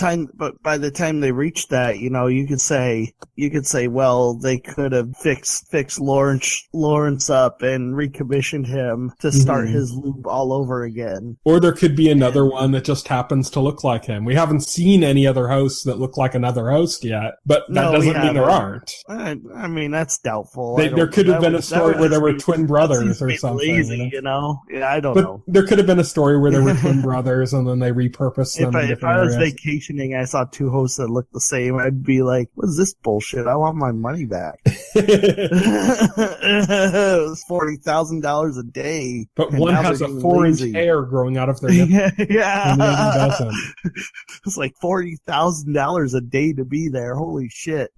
time they reached that, you know, you could say, well, they could have fixed Lawrence up and recommissioned him to start his loop all over again. Or there could be another one that just happens to look like him. him. We haven't seen any other hosts that look like another host yet, but that doesn't mean there aren't. I mean, that's doubtful. There could have been a story where there were twin brothers or something. Lazy, Yeah, I don't know. There could have been a story where there were twin brothers and then they repurposed them. If I was vacationing, I saw two hosts that looked the same, I'd be like, "What is this bullshit? I want my money back." It was $40,000 a day, but one has a 4-inch hair growing out of their nipple. Yeah, and the other doesn't. It's like $40,000 a day to be there. Holy shit!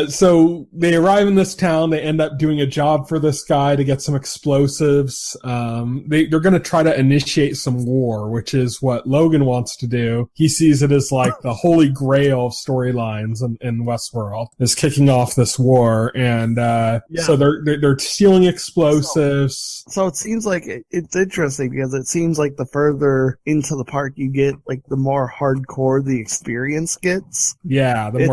So they arrive in this town. They end up doing a job for this guy to get some explosives. They're going to try to initiate some war, which is what Logan wants to do. He sees it as like the holy grail of storylines in Westworld, is kicking off this war. And so they're stealing explosives. So it seems like it's interesting because it seems like the further into the park you get, like the more hardcore the experience gets. Yeah, the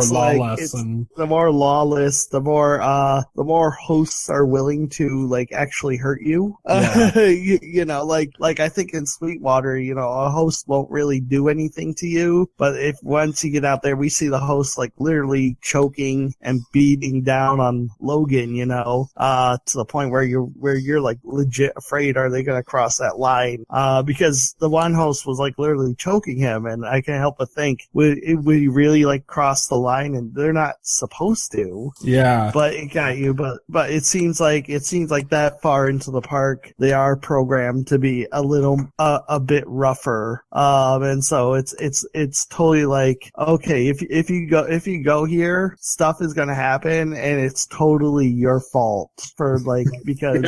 more lawless the more hosts are willing to like actually hurt you. Yeah. you know, like I think in Sweetwater, you know, a host won't really do anything to you, but if once you get out there, we see the host like literally choking and beating down on Logan, you know, to the point where you're like legit afraid, are they going to cross that line? Because the one host was like literally choking him, and I can't help but think, would he really like cross the line? And they're not supposed to. Yeah. But it got you. But it seems like that far into the park, they are programmed to be a bit rougher. And so it's totally like, okay, if you go here, stuff is gonna happen, and it's totally your fault for like, because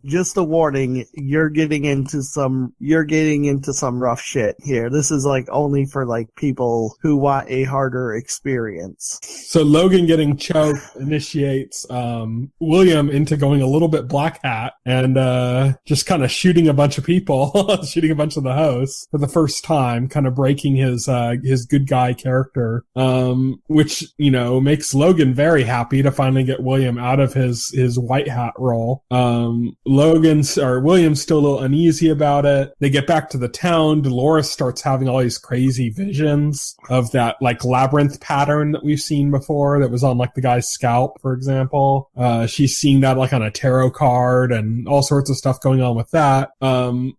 just a warning, you're getting into some rough shit here. This is like only for like people who want a harder experience. So Logan getting choked initiates William into going a little bit black hat and just kind of shooting a bunch of people, shooting a bunch of the hosts for the first time, kind of breaking his good guy character, which, you know, makes Logan very happy to finally get William out of his white hat role. William's still a little uneasy about it. They get back to the town. Dolores starts having all these crazy visions of that like labyrinth pattern that we've seen before that was on like the guy's scalp, for example. She's seeing that like on a tarot card and all sorts of stuff going on with that.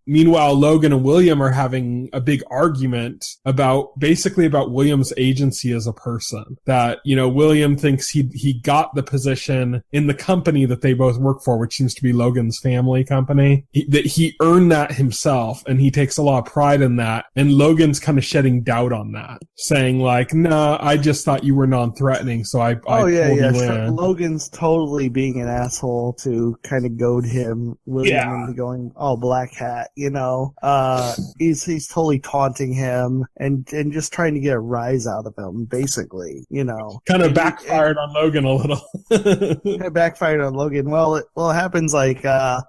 Meanwhile, Logan and William are having a big argument about William's agency as a person. That, you know, William thinks he got the position in the company that they both work for, which seems to be Logan's family company. That he earned that himself, and he takes a lot of pride in that. And Logan's kind of shedding doubt on that, saying like, "Nah, I just thought you were non-threatening, so I pulled you in." Logan's totally being an asshole to kind of goad William into going all black hat. You know, he's totally taunting him and just trying to get a rise out of him, basically. You know, kind of backfired on Logan a little. It backfired on Logan. Well, it happens like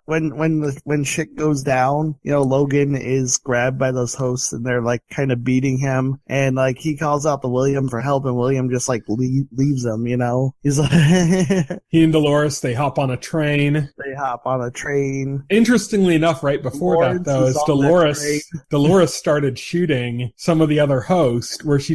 when shit goes down, you know, Logan is grabbed by those hosts and they're like kind of beating him, and like he calls out to William for help, and William just like leaves him. You know, he's like he and Dolores, they hop on a train. Interestingly enough, right before that though, is Dolores started shooting some of the other hosts where she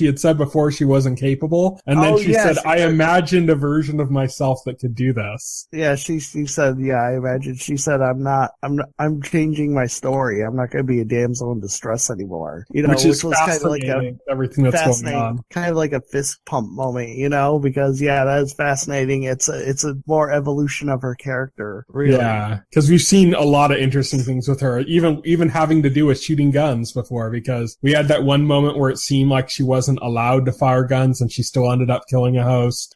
had said before she wasn't capable, and then she said, "I imagined a version of myself that could do this." Yeah, she said, "Yeah, I imagined." She said, I'm changing my story. I'm not going to be a damsel in distress anymore." You know, which was kind of like everything that's going on, kind of like a fist pump moment, you know, because that is fascinating. It's a more evolution of her character, really. Yeah, because we've seen a lot of interesting things with her, even having to do with shooting guns before, because we had that one moment where it seemed like she wasn't allowed to fire guns and she still ended up killing a host.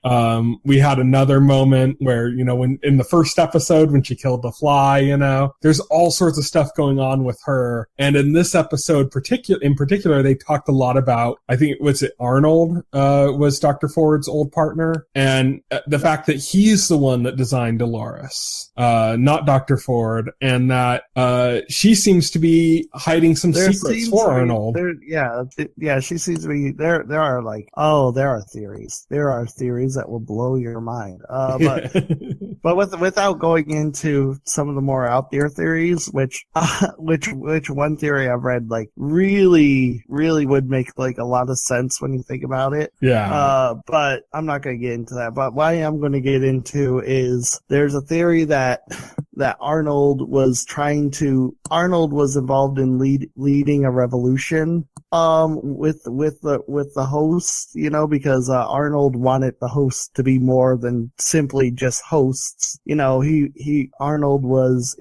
We had another moment where, you know, when in the first episode when she killed the fly, you know, there's all sorts of stuff going on with her. And in this episode in particular, they talked a lot about, I think, was it Arnold, was Dr. Ford's old partner, and the fact that he's the one that designed Dolores, not Dr. Ford, and that she seems to be hiding some secrets for Arnold. She seems to be there. There are there are theories. There are theories that will blow your mind. But without going into some of the more out there theories, which one theory I've read really would make a lot of sense when you think about it. Yeah. But I'm not going to get into that. But what I am going to get into is there's a theory that Arnold was involved in leading a revolution with the host, because Arnold wanted the host to be more than simply just hosts. Arnold was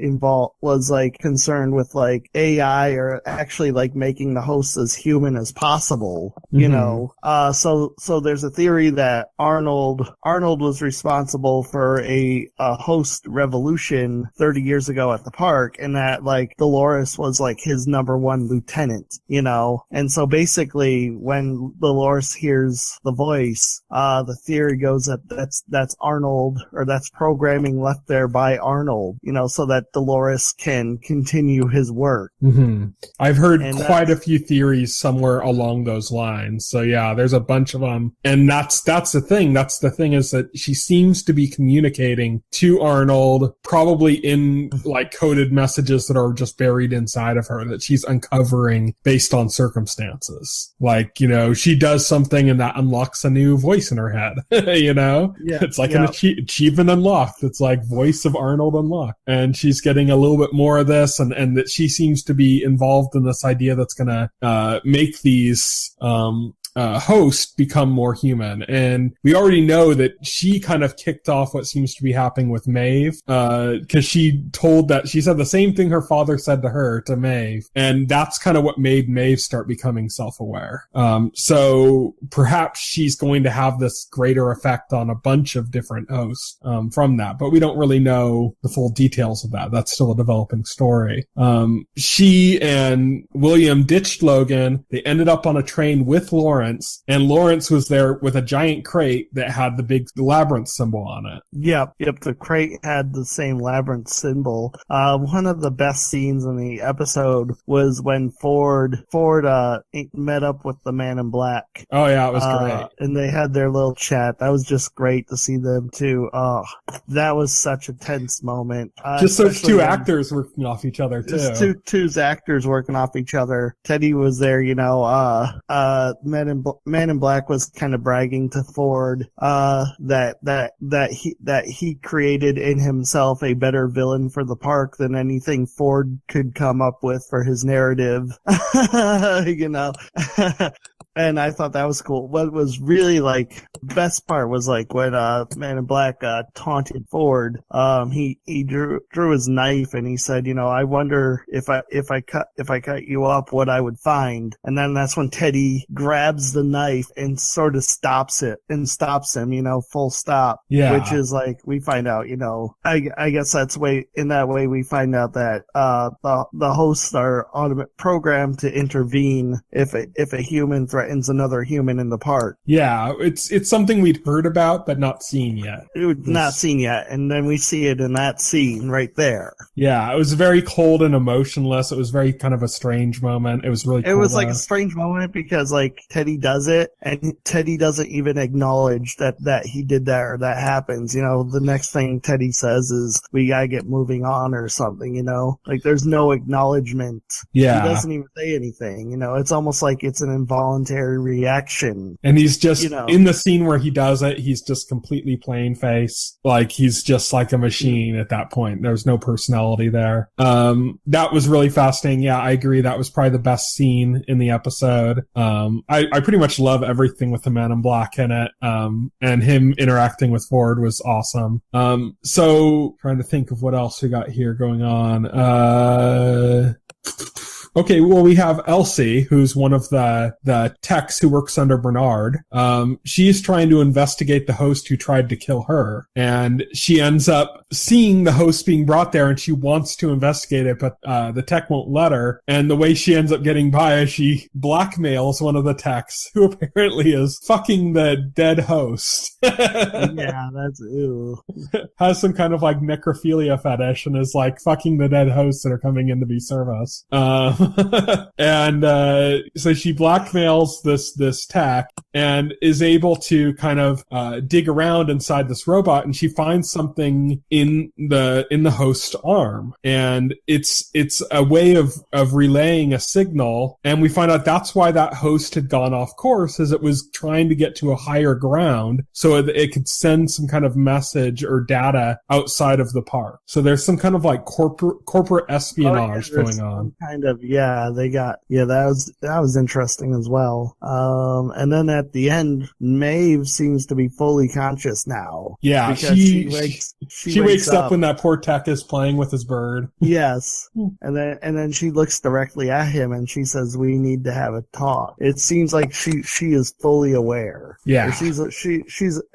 concerned with AI, or actually making the hosts as human as possible. So there's a theory that Arnold was responsible for a host revolution 30 years ago at the park, and that Dolores was his number one lieutenant, and so basically when Dolores hears the voice, the theory goes that that's Arnold, or that's programming left there by Arnold, so that Dolores can continue his work. I've heard quite a few theories somewhere along those lines. So yeah, there's a bunch of them, and that's the thing. That's the thing, is that she seems to be communicating to Arnold, probably in coded messages that are just buried inside of her, that she's uncovering based on circumstances. She does something and that unlocks a new voice in her head. It's an achievement unlocked. It's voice of Arnold unlocked, and she's getting a little bit more of this, and that she seems to be involved in this idea that's gonna make these host become more human. And we already know that she kind of kicked off what seems to be happening with Maeve, because she said the same thing her father said to her, to Maeve, and that's kind of what made Maeve start becoming self-aware. So perhaps she's going to have this greater effect on a bunch of different hosts from that, but we don't really know the full details of that. That's still a developing story. She and William ditched Logan. They ended up on a train with Lawrence, and Lawrence was there with a giant crate that had the big labyrinth symbol on it. Yep. The crate had the same labyrinth symbol. One of the best scenes in the episode was when Ford met up with the Man in Black. Oh yeah, it was great. And they had their little chat. That was just great to see them too. Oh, that was such a tense moment. Just those two actors working off each other too. Just two actors working off each other. Teddy was there, Man in Black was kind of bragging to Ford that he created in himself a better villain for the park than anything Ford could come up with for his narrative. And I thought that was cool. What was really best part was when Man in Black taunted Ford. He drew his knife and he said, I wonder if I cut you up, what I would find. And then that's when Teddy grabs the knife and sort of stops him, full stop. Yeah. Which is we find out, I guess in that way we find out that the hosts are programmed to intervene if a human threatens another human in the park. Yeah, it's something we'd heard about but not seen yet. Not seen yet, and then we see it in that scene right there. Yeah, it was very cold and emotionless. It was very kind of a strange moment. It was really cool. It was a strange moment because Teddy does it, and Teddy doesn't even acknowledge that he did that or that happens. The next thing Teddy says is, we gotta get moving on or something, there's no acknowledgement. Yeah. He doesn't even say anything, it's almost like it's an involuntary reaction. And he's just, in the scene where he does it, he's just completely plain face. He's just like a machine at that point. There's no personality there. That was really fascinating. Yeah, I agree. That was probably the best scene in the episode. I pretty much love everything with the Man in Black in it. And him interacting with Ford was awesome. So trying to think of what else we got here going on. Okay, well, we have Elsie, who's one of the techs who works under Bernard. She's trying to investigate the host who tried to kill her, and she ends up seeing the host being brought there, and she wants to investigate it, but the tech won't let her. And the way she ends up getting by is she blackmails one of the techs, who apparently is fucking the dead host. Yeah, that's ew. Has some kind of like necrophilia fetish and is like fucking the dead hosts that are coming in to be service. And so she blackmails this tech and is able to kind of dig around inside this robot, and she finds something in the host arm, and it's a way of relaying a signal, and we find out that's why that host had gone off course, is it was trying to get to a higher ground so it could send some kind of message or data outside of the park. So there's some kind of like corporate espionage going on. Kind of, that was interesting as well. And then at the end, Maeve seems to be fully conscious now. Yeah, because she wakes up when that poor tech is playing with his bird. Yes, and then she looks directly at him and she says, "We need to have a talk." It seems like she is fully aware. Yeah,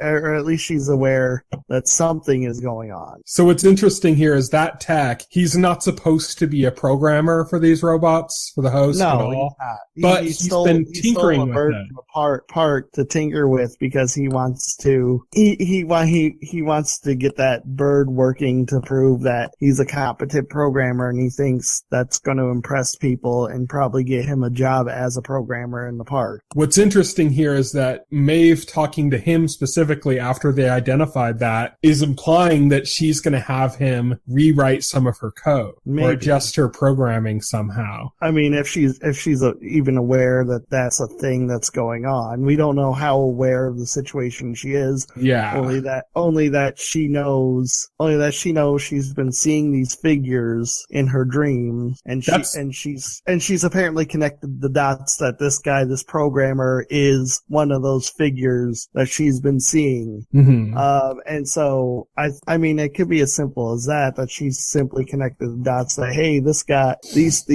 or at least she's aware that something is going on. So what's interesting here is that tech, he's not supposed to be a programmer for these robots, for the host at all. He's not. But he's been tinkering with it. Part to tinker with because he wants to he wants to get that bird working to prove that he's a competent programmer, and he thinks that's going to impress people and probably get him a job as a programmer in the park. What's interesting here is that Maeve talking to him specifically after they identified that is implying that she's going to have him rewrite some of her code. Maybe. Or adjust her programming somehow. I mean, if she's even aware that that's a thing that's going on. We don't know how aware of the situation she is. Yeah. Only that she knows she's been seeing these figures in her dreams, and she's apparently connected the dots that this programmer is one of those figures that she's been seeing. Mm-hmm. And so I mean, it could be as simple as that she's simply connected the dots that, hey, this guy, these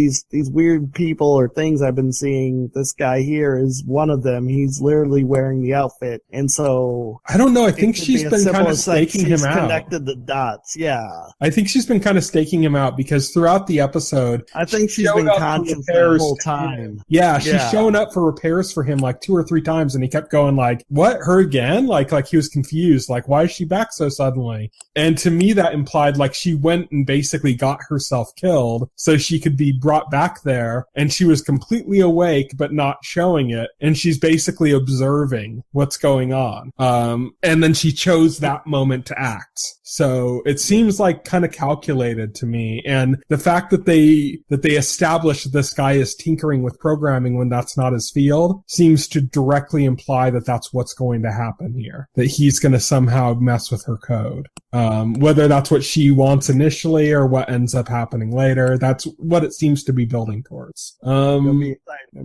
weird people or things I've been seeing, this guy here is one of them. He's literally wearing the outfit. And so I don't know. I think she's been kind of staking him out. Connected the dots. Yeah. I think she's been kind of staking him out because throughout the episode, I think she's been conscious the whole time. Yeah. She's showing up for repairs for him like 2 or 3 times, and he kept going like, what? Her again? Like he was confused. Like, why is she back so suddenly? And to me, that implied like she went and basically got herself killed so she could be brought back there, and she was completely awake but not showing it, and she's basically observing what's going on. And then she chose that moment to act. So it seems like kind of calculated to me. And the fact that they establish that this guy is tinkering with programming when that's not his field seems to directly imply that that's what's going to happen here. That he's going to somehow mess with her code. Whether that's what she wants initially or what ends up happening later, that's what it seems to be building towards.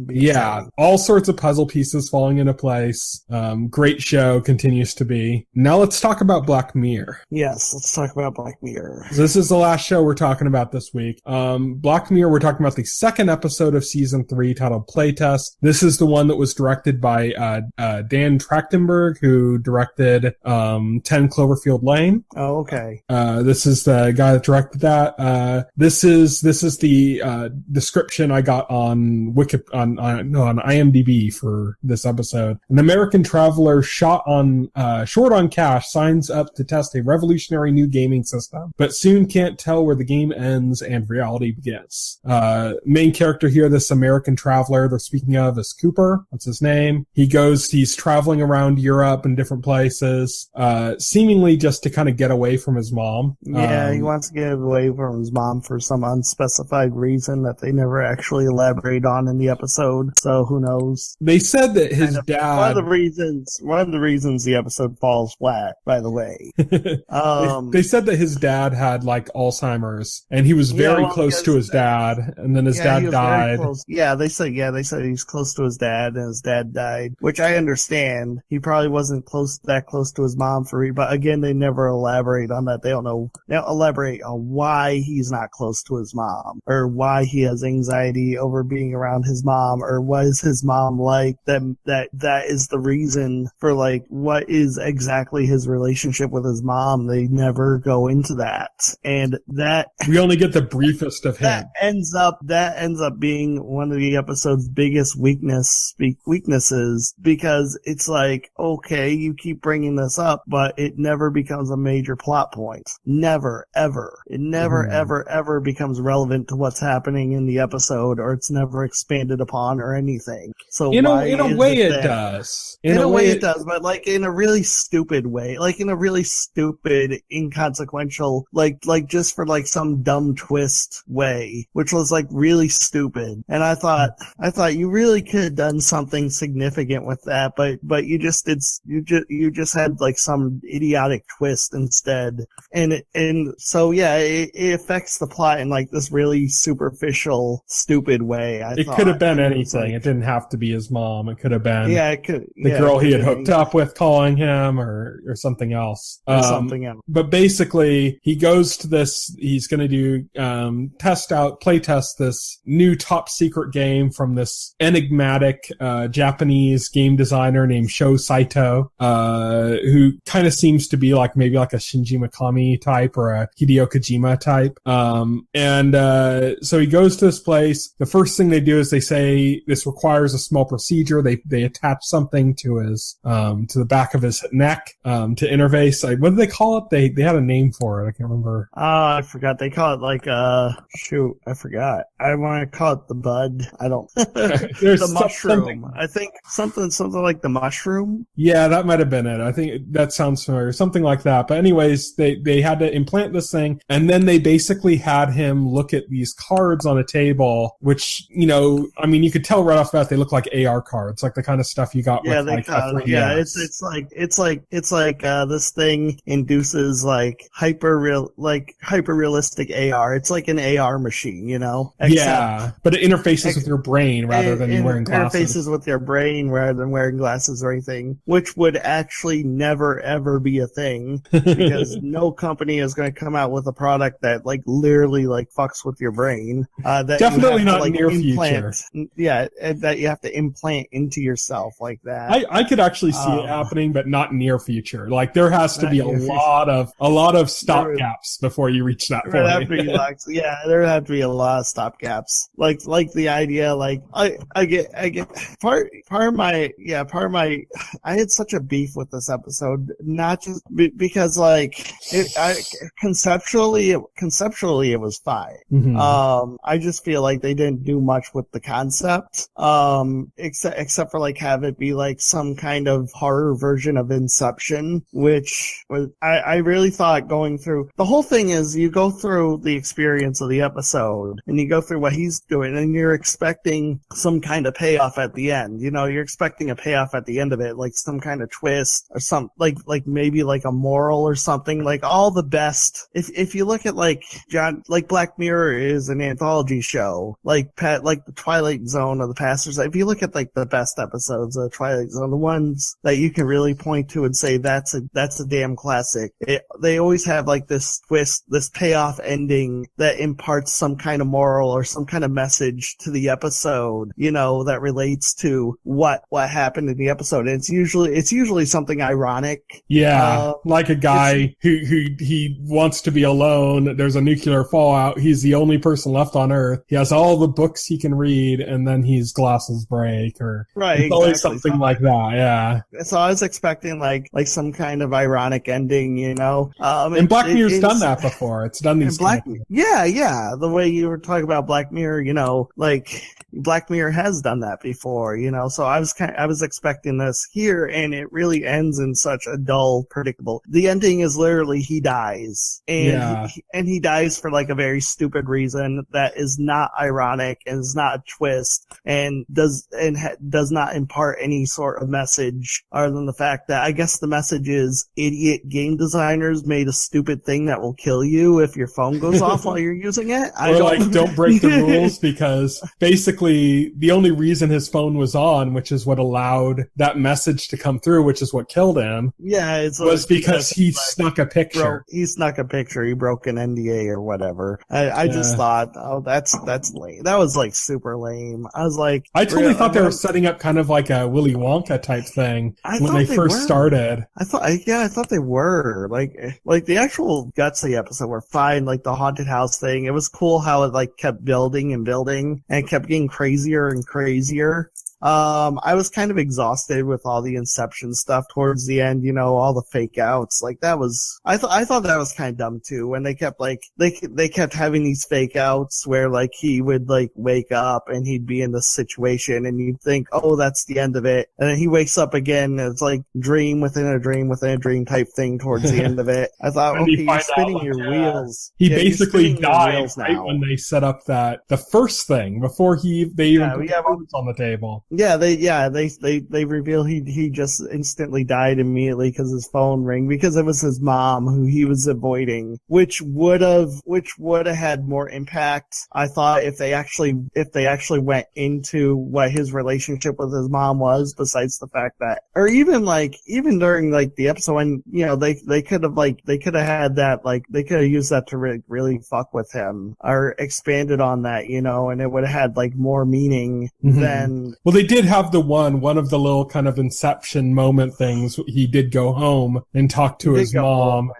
Yeah, all sorts of puzzle pieces falling into place. Great show, continues to be. Now let's talk about Black Mirror. Yes, let's talk about Black Mirror. This is the last show we're talking about this week. Black Mirror, we're talking about the second episode of season 3 titled Playtest. This is the one that was directed by Dan Trachtenberg, who directed 10 Cloverfield Lane. Oh, okay. This is the guy that directed that. This is the description I got on IMDb for this episode. An American traveler short on cash signs up to test a revolutionary new gaming system, but soon can't tell where the game ends and reality begins. Main character here, this American traveler they're speaking of, is Cooper. That's his name. He's traveling around Europe and different places, seemingly just to kind of get away from his mom. Yeah, he wants to get away from his mom for some unspecified reason that they never actually elaborate on in the episode, so who knows. They said that his dad... One of the reasons the episode falls flat, by the way. They said that his dad had like Alzheimer's, and he was very close to his dad, and then his dad died. They said he's close to his dad, and his dad died, which I understand. He probably wasn't that close to his mom but again, they never elaborate on that. They don't elaborate on why he's not close to his mom, or why he has anxiety over being around his mom, or what is his mom like. That is the reason for like what is exactly his relationship with his mom. They never go into that, and that we only get the briefest of him. That ends up being one of the episode's biggest weaknesses, because it's like, okay, you keep bringing this up, but it never becomes a major plot point. Never, ever. It never, ever becomes relevant to what's happening in the episode, or it's never expanded upon or anything. So in a way it does. In a way it does, but like in a really stupid way. Like in a really stupid, inconsequential, like just for like some dumb twist way, which was like really stupid. And I thought you really could have done something significant with that, but you just had like some idiotic twist instead. And so yeah, it affects the plot in like this really superficial, stupid way. It could have been anything. It didn't have to be his mom. It could have been the girl he had hooked up with calling him, or something else. But basically, he goes to this. He's going to do play test this new top secret game from this enigmatic Japanese game designer named Sho Saito, who kind of seems to be like maybe like a Shinji Mikami type or a Hideo Kojima type. So he goes to this place. The first thing they do is they say this requires a small procedure. They attach something to his to the back of his neck to interface. What did they call it? They had a name for it. I can't remember. I forgot. They call it like I forgot. I want to call it the bud. I don't. There's the mushroom. I think something like the mushroom. Yeah, that might have been it. I think that sounds familiar. Something like that. But anyways, they had to implant this thing, and then they basically had him look at these cards on a table, which, I mean, you could tell right off the bat they look like AR cards, like the kind of stuff you got with like it's like this thing induces like hyper realistic AR. It's like an AR machine, but it interfaces with your brain rather than wearing glasses. Interfaces with your brain rather than wearing glasses or anything, which would actually never ever be a thing, because no company is going to come out with a product that like literally like fucks with your brain. That definitely not like near future. Yeah, that you have to implant into yourself like that. I could actually see it happening, but not near future. Like there has to be a lot of stopgaps before you reach that point. There have to be a lot of stopgaps. Like the idea, like I get part of my I had such a beef with this episode, not just because like conceptually it was fine. Mm-hmm. I just feel like they didn't do much with the concept, except for like have it be like some kind of horror version of Inception, which was I really thought going through the whole thing is you go through the experience of the episode and you go through what he's doing and you're expecting some kind of payoff at the end. You're expecting a payoff at the end of it, like some kind of twist or some like maybe like a moral or something. Like all the best. If you look at like Black Mirror is an anthology show, like the Twilight Zone or the Pastors. If you look at like the best episodes of Twilight Zone, the ones that you can really point to and say that's a damn classic. They always have like this twist, this payoff ending that imparts some kind of moral or some kind of message to the episode, that relates to what happened in the episode. And it's usually something ironic. Yeah, like a guy who he wants to be alone. There's a nuclear fallout. He's the only person left on Earth. He has all the books he can read, and then his glasses break, or right, always something like that. Yeah. So I was expecting like some kind of ironic ending, And Black Mirror's done that before. It's done these. Yeah. The way you were talking about Black Mirror, like Black Mirror has done that before, you know. So I was expecting this here, and it really ends in such a dull, predictable. The ending is literally he dies, and he dies for like a very stupid reason that is not ironic and is not a twist, and does not impart any sort of message other than the fact that I guess the message is idiot game designers made a stupid thing that will kill you if your phone goes off while you're using it. Don't break the rules, because basically the only reason his phone was on, which is what allowed that message to come through, which is what killed him, was because he snuck a picture. He snuck a picture. He broke an NDA or whatever. I just thought, oh, that's lame. That was like super lame. I was like, I totally thought they were setting up kind of like a Willy Wonka type thing when they first started. I thought they were like the actual Gutsy episode were fine. Like the haunted house thing, it was cool how it like kept building and building and kept getting crazier and crazier. I was kind of exhausted with all the Inception stuff towards the end, you know, all the fake outs. Like that was, I thought that was kind of dumb too, when they kept like, they kept having these fake outs where like he would like wake up and he'd be in this situation and you'd think, oh, that's the end of it. And then he wakes up again and it's like dream within a dream within a dream type thing towards the end of it. I thought, okay, you're spinning your wheels. He basically died right when they set up the first thing before they even put the phones on the table. Yeah, they reveal he just instantly died immediately because his phone rang, because it was his mom who he was avoiding, which would have had more impact, I thought, if they actually went into what his relationship with his mom was, besides the fact that, or even during like the episode when, you know, they could have had that, like they could have used that to really fuck with him or expanded on that, you know, and it would have had like more meaning than. Well, they did have one of the little kind of Inception moment things. He did go home and talk to his mom.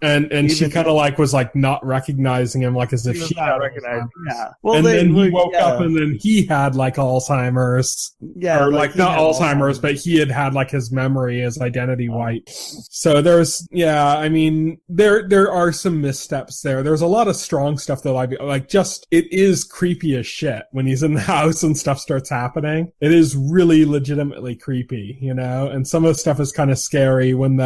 And she kind of like was like not recognizing him, like as if she had Alzheimer's. Yeah. Well, and then he woke up and then he had like Alzheimer's. Yeah. Or like not Alzheimer's, but he had like his memory, his identity wiped. So there's, I mean, there are some missteps there. There's a lot of strong stuff that like just, it is creepy as shit when he's in the house and stuff starts happening. It is really legitimately creepy, you know, and some of the stuff is kind of scary when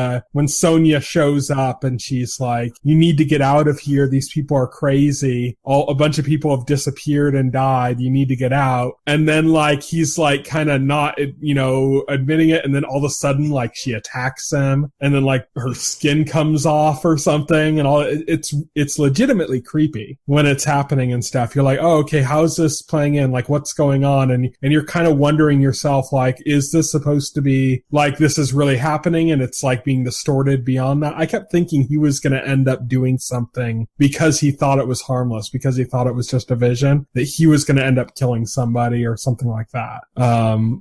Sonia shows up and she's like, you need to get out of here. These people are crazy. A bunch of people have disappeared and died. You need to get out. And then like, he's like kind of not, you know, admitting it. And then all of a sudden, like she attacks him and then like her skin comes off or something and all. It's legitimately creepy when it's happening and stuff. You're like, oh, okay, how's this playing in? Like what's going on? And you're kind of wondering yourself, like, is this supposed to be like this is really happening and it's like being distorted beyond that? I kept thinking he was going to end up doing something because he thought it was harmless, because he thought it was just a vision, that he was going to end up killing somebody or something like that.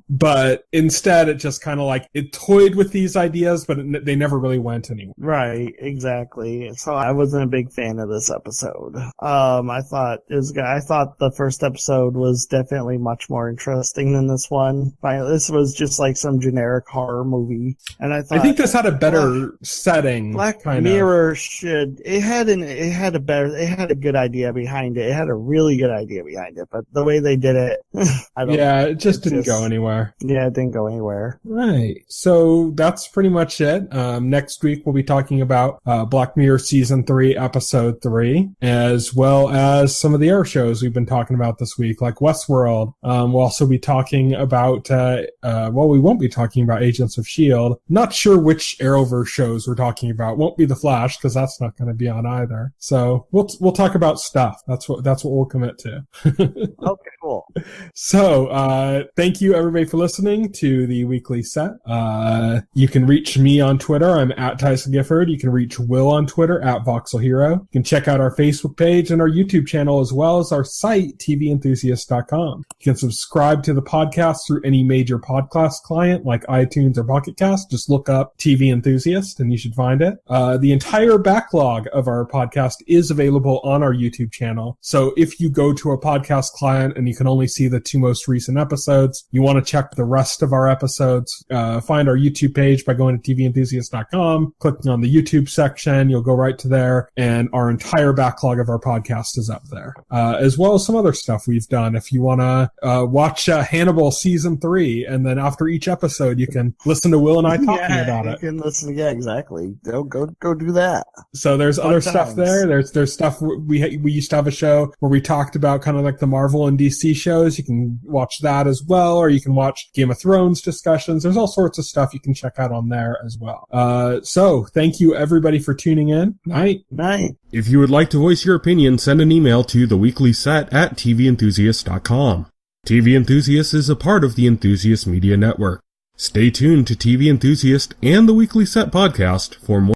But instead it just kind of like it toyed with these ideas, but they never really went anywhere. Right, exactly. So I wasn't a big fan of this episode. I thought the first episode was definitely much more interesting than this one. This was just like some generic horror movie, and I think this had a better setting. Black Mirror had a good idea behind it. It had a really good idea behind it, but the way they did it, it just didn't go anywhere. Yeah, it didn't go anywhere. Right. So that's pretty much it. Next week we'll be talking about Black Mirror Season 3, Episode 3, as well as some of the air shows we've been talking about this week, like Westworld. We'll also be talking about, we won't be talking about Agents of S.H.I.E.L.D. Not sure which Arrowverse shows we're talking about. Won't be The Flash, because that's not going to be on either. So we'll talk about stuff. That's what we'll commit to. Okay, cool. So, thank you everybody for listening to the weekly set. You can reach me on Twitter. I'm at Tyson Gifford. You can reach Will on Twitter at Voxel Hero. You can check out our Facebook page and our YouTube channel, as well as our site, TVEnthusiast.com. You can subscribe subscribe to the podcast through any major podcast client like iTunes or Pocket Cast, just look up TV Enthusiast and you should find it. The entire backlog of our podcast is available on our YouTube channel. So if you go to a podcast client and you can only see the 2 most recent episodes, you want to check the rest of our episodes, find our YouTube page by going to TVEnthusiast.com, clicking on the YouTube section, you'll go right to there, and our entire backlog of our podcast is up there. As well as some other stuff we've done. If you want to watch Hannibal Season 3, and then after each episode you can listen to Will and I talking about it. You can listen, exactly. Go do that. So there's other stuff there. There's stuff we used to have a show where we talked about kind of like the Marvel and DC shows. You can watch that as well, or you can watch Game of Thrones discussions. There's all sorts of stuff you can check out on there as well. So thank you everybody for tuning in. Night. If you would like to voice your opinion, send an email to theweeklyset@TVEnthusiast.com. TV Enthusiast is a part of the Enthusiast Media Network. Stay tuned to TV Enthusiast and the Weekly Set podcast for more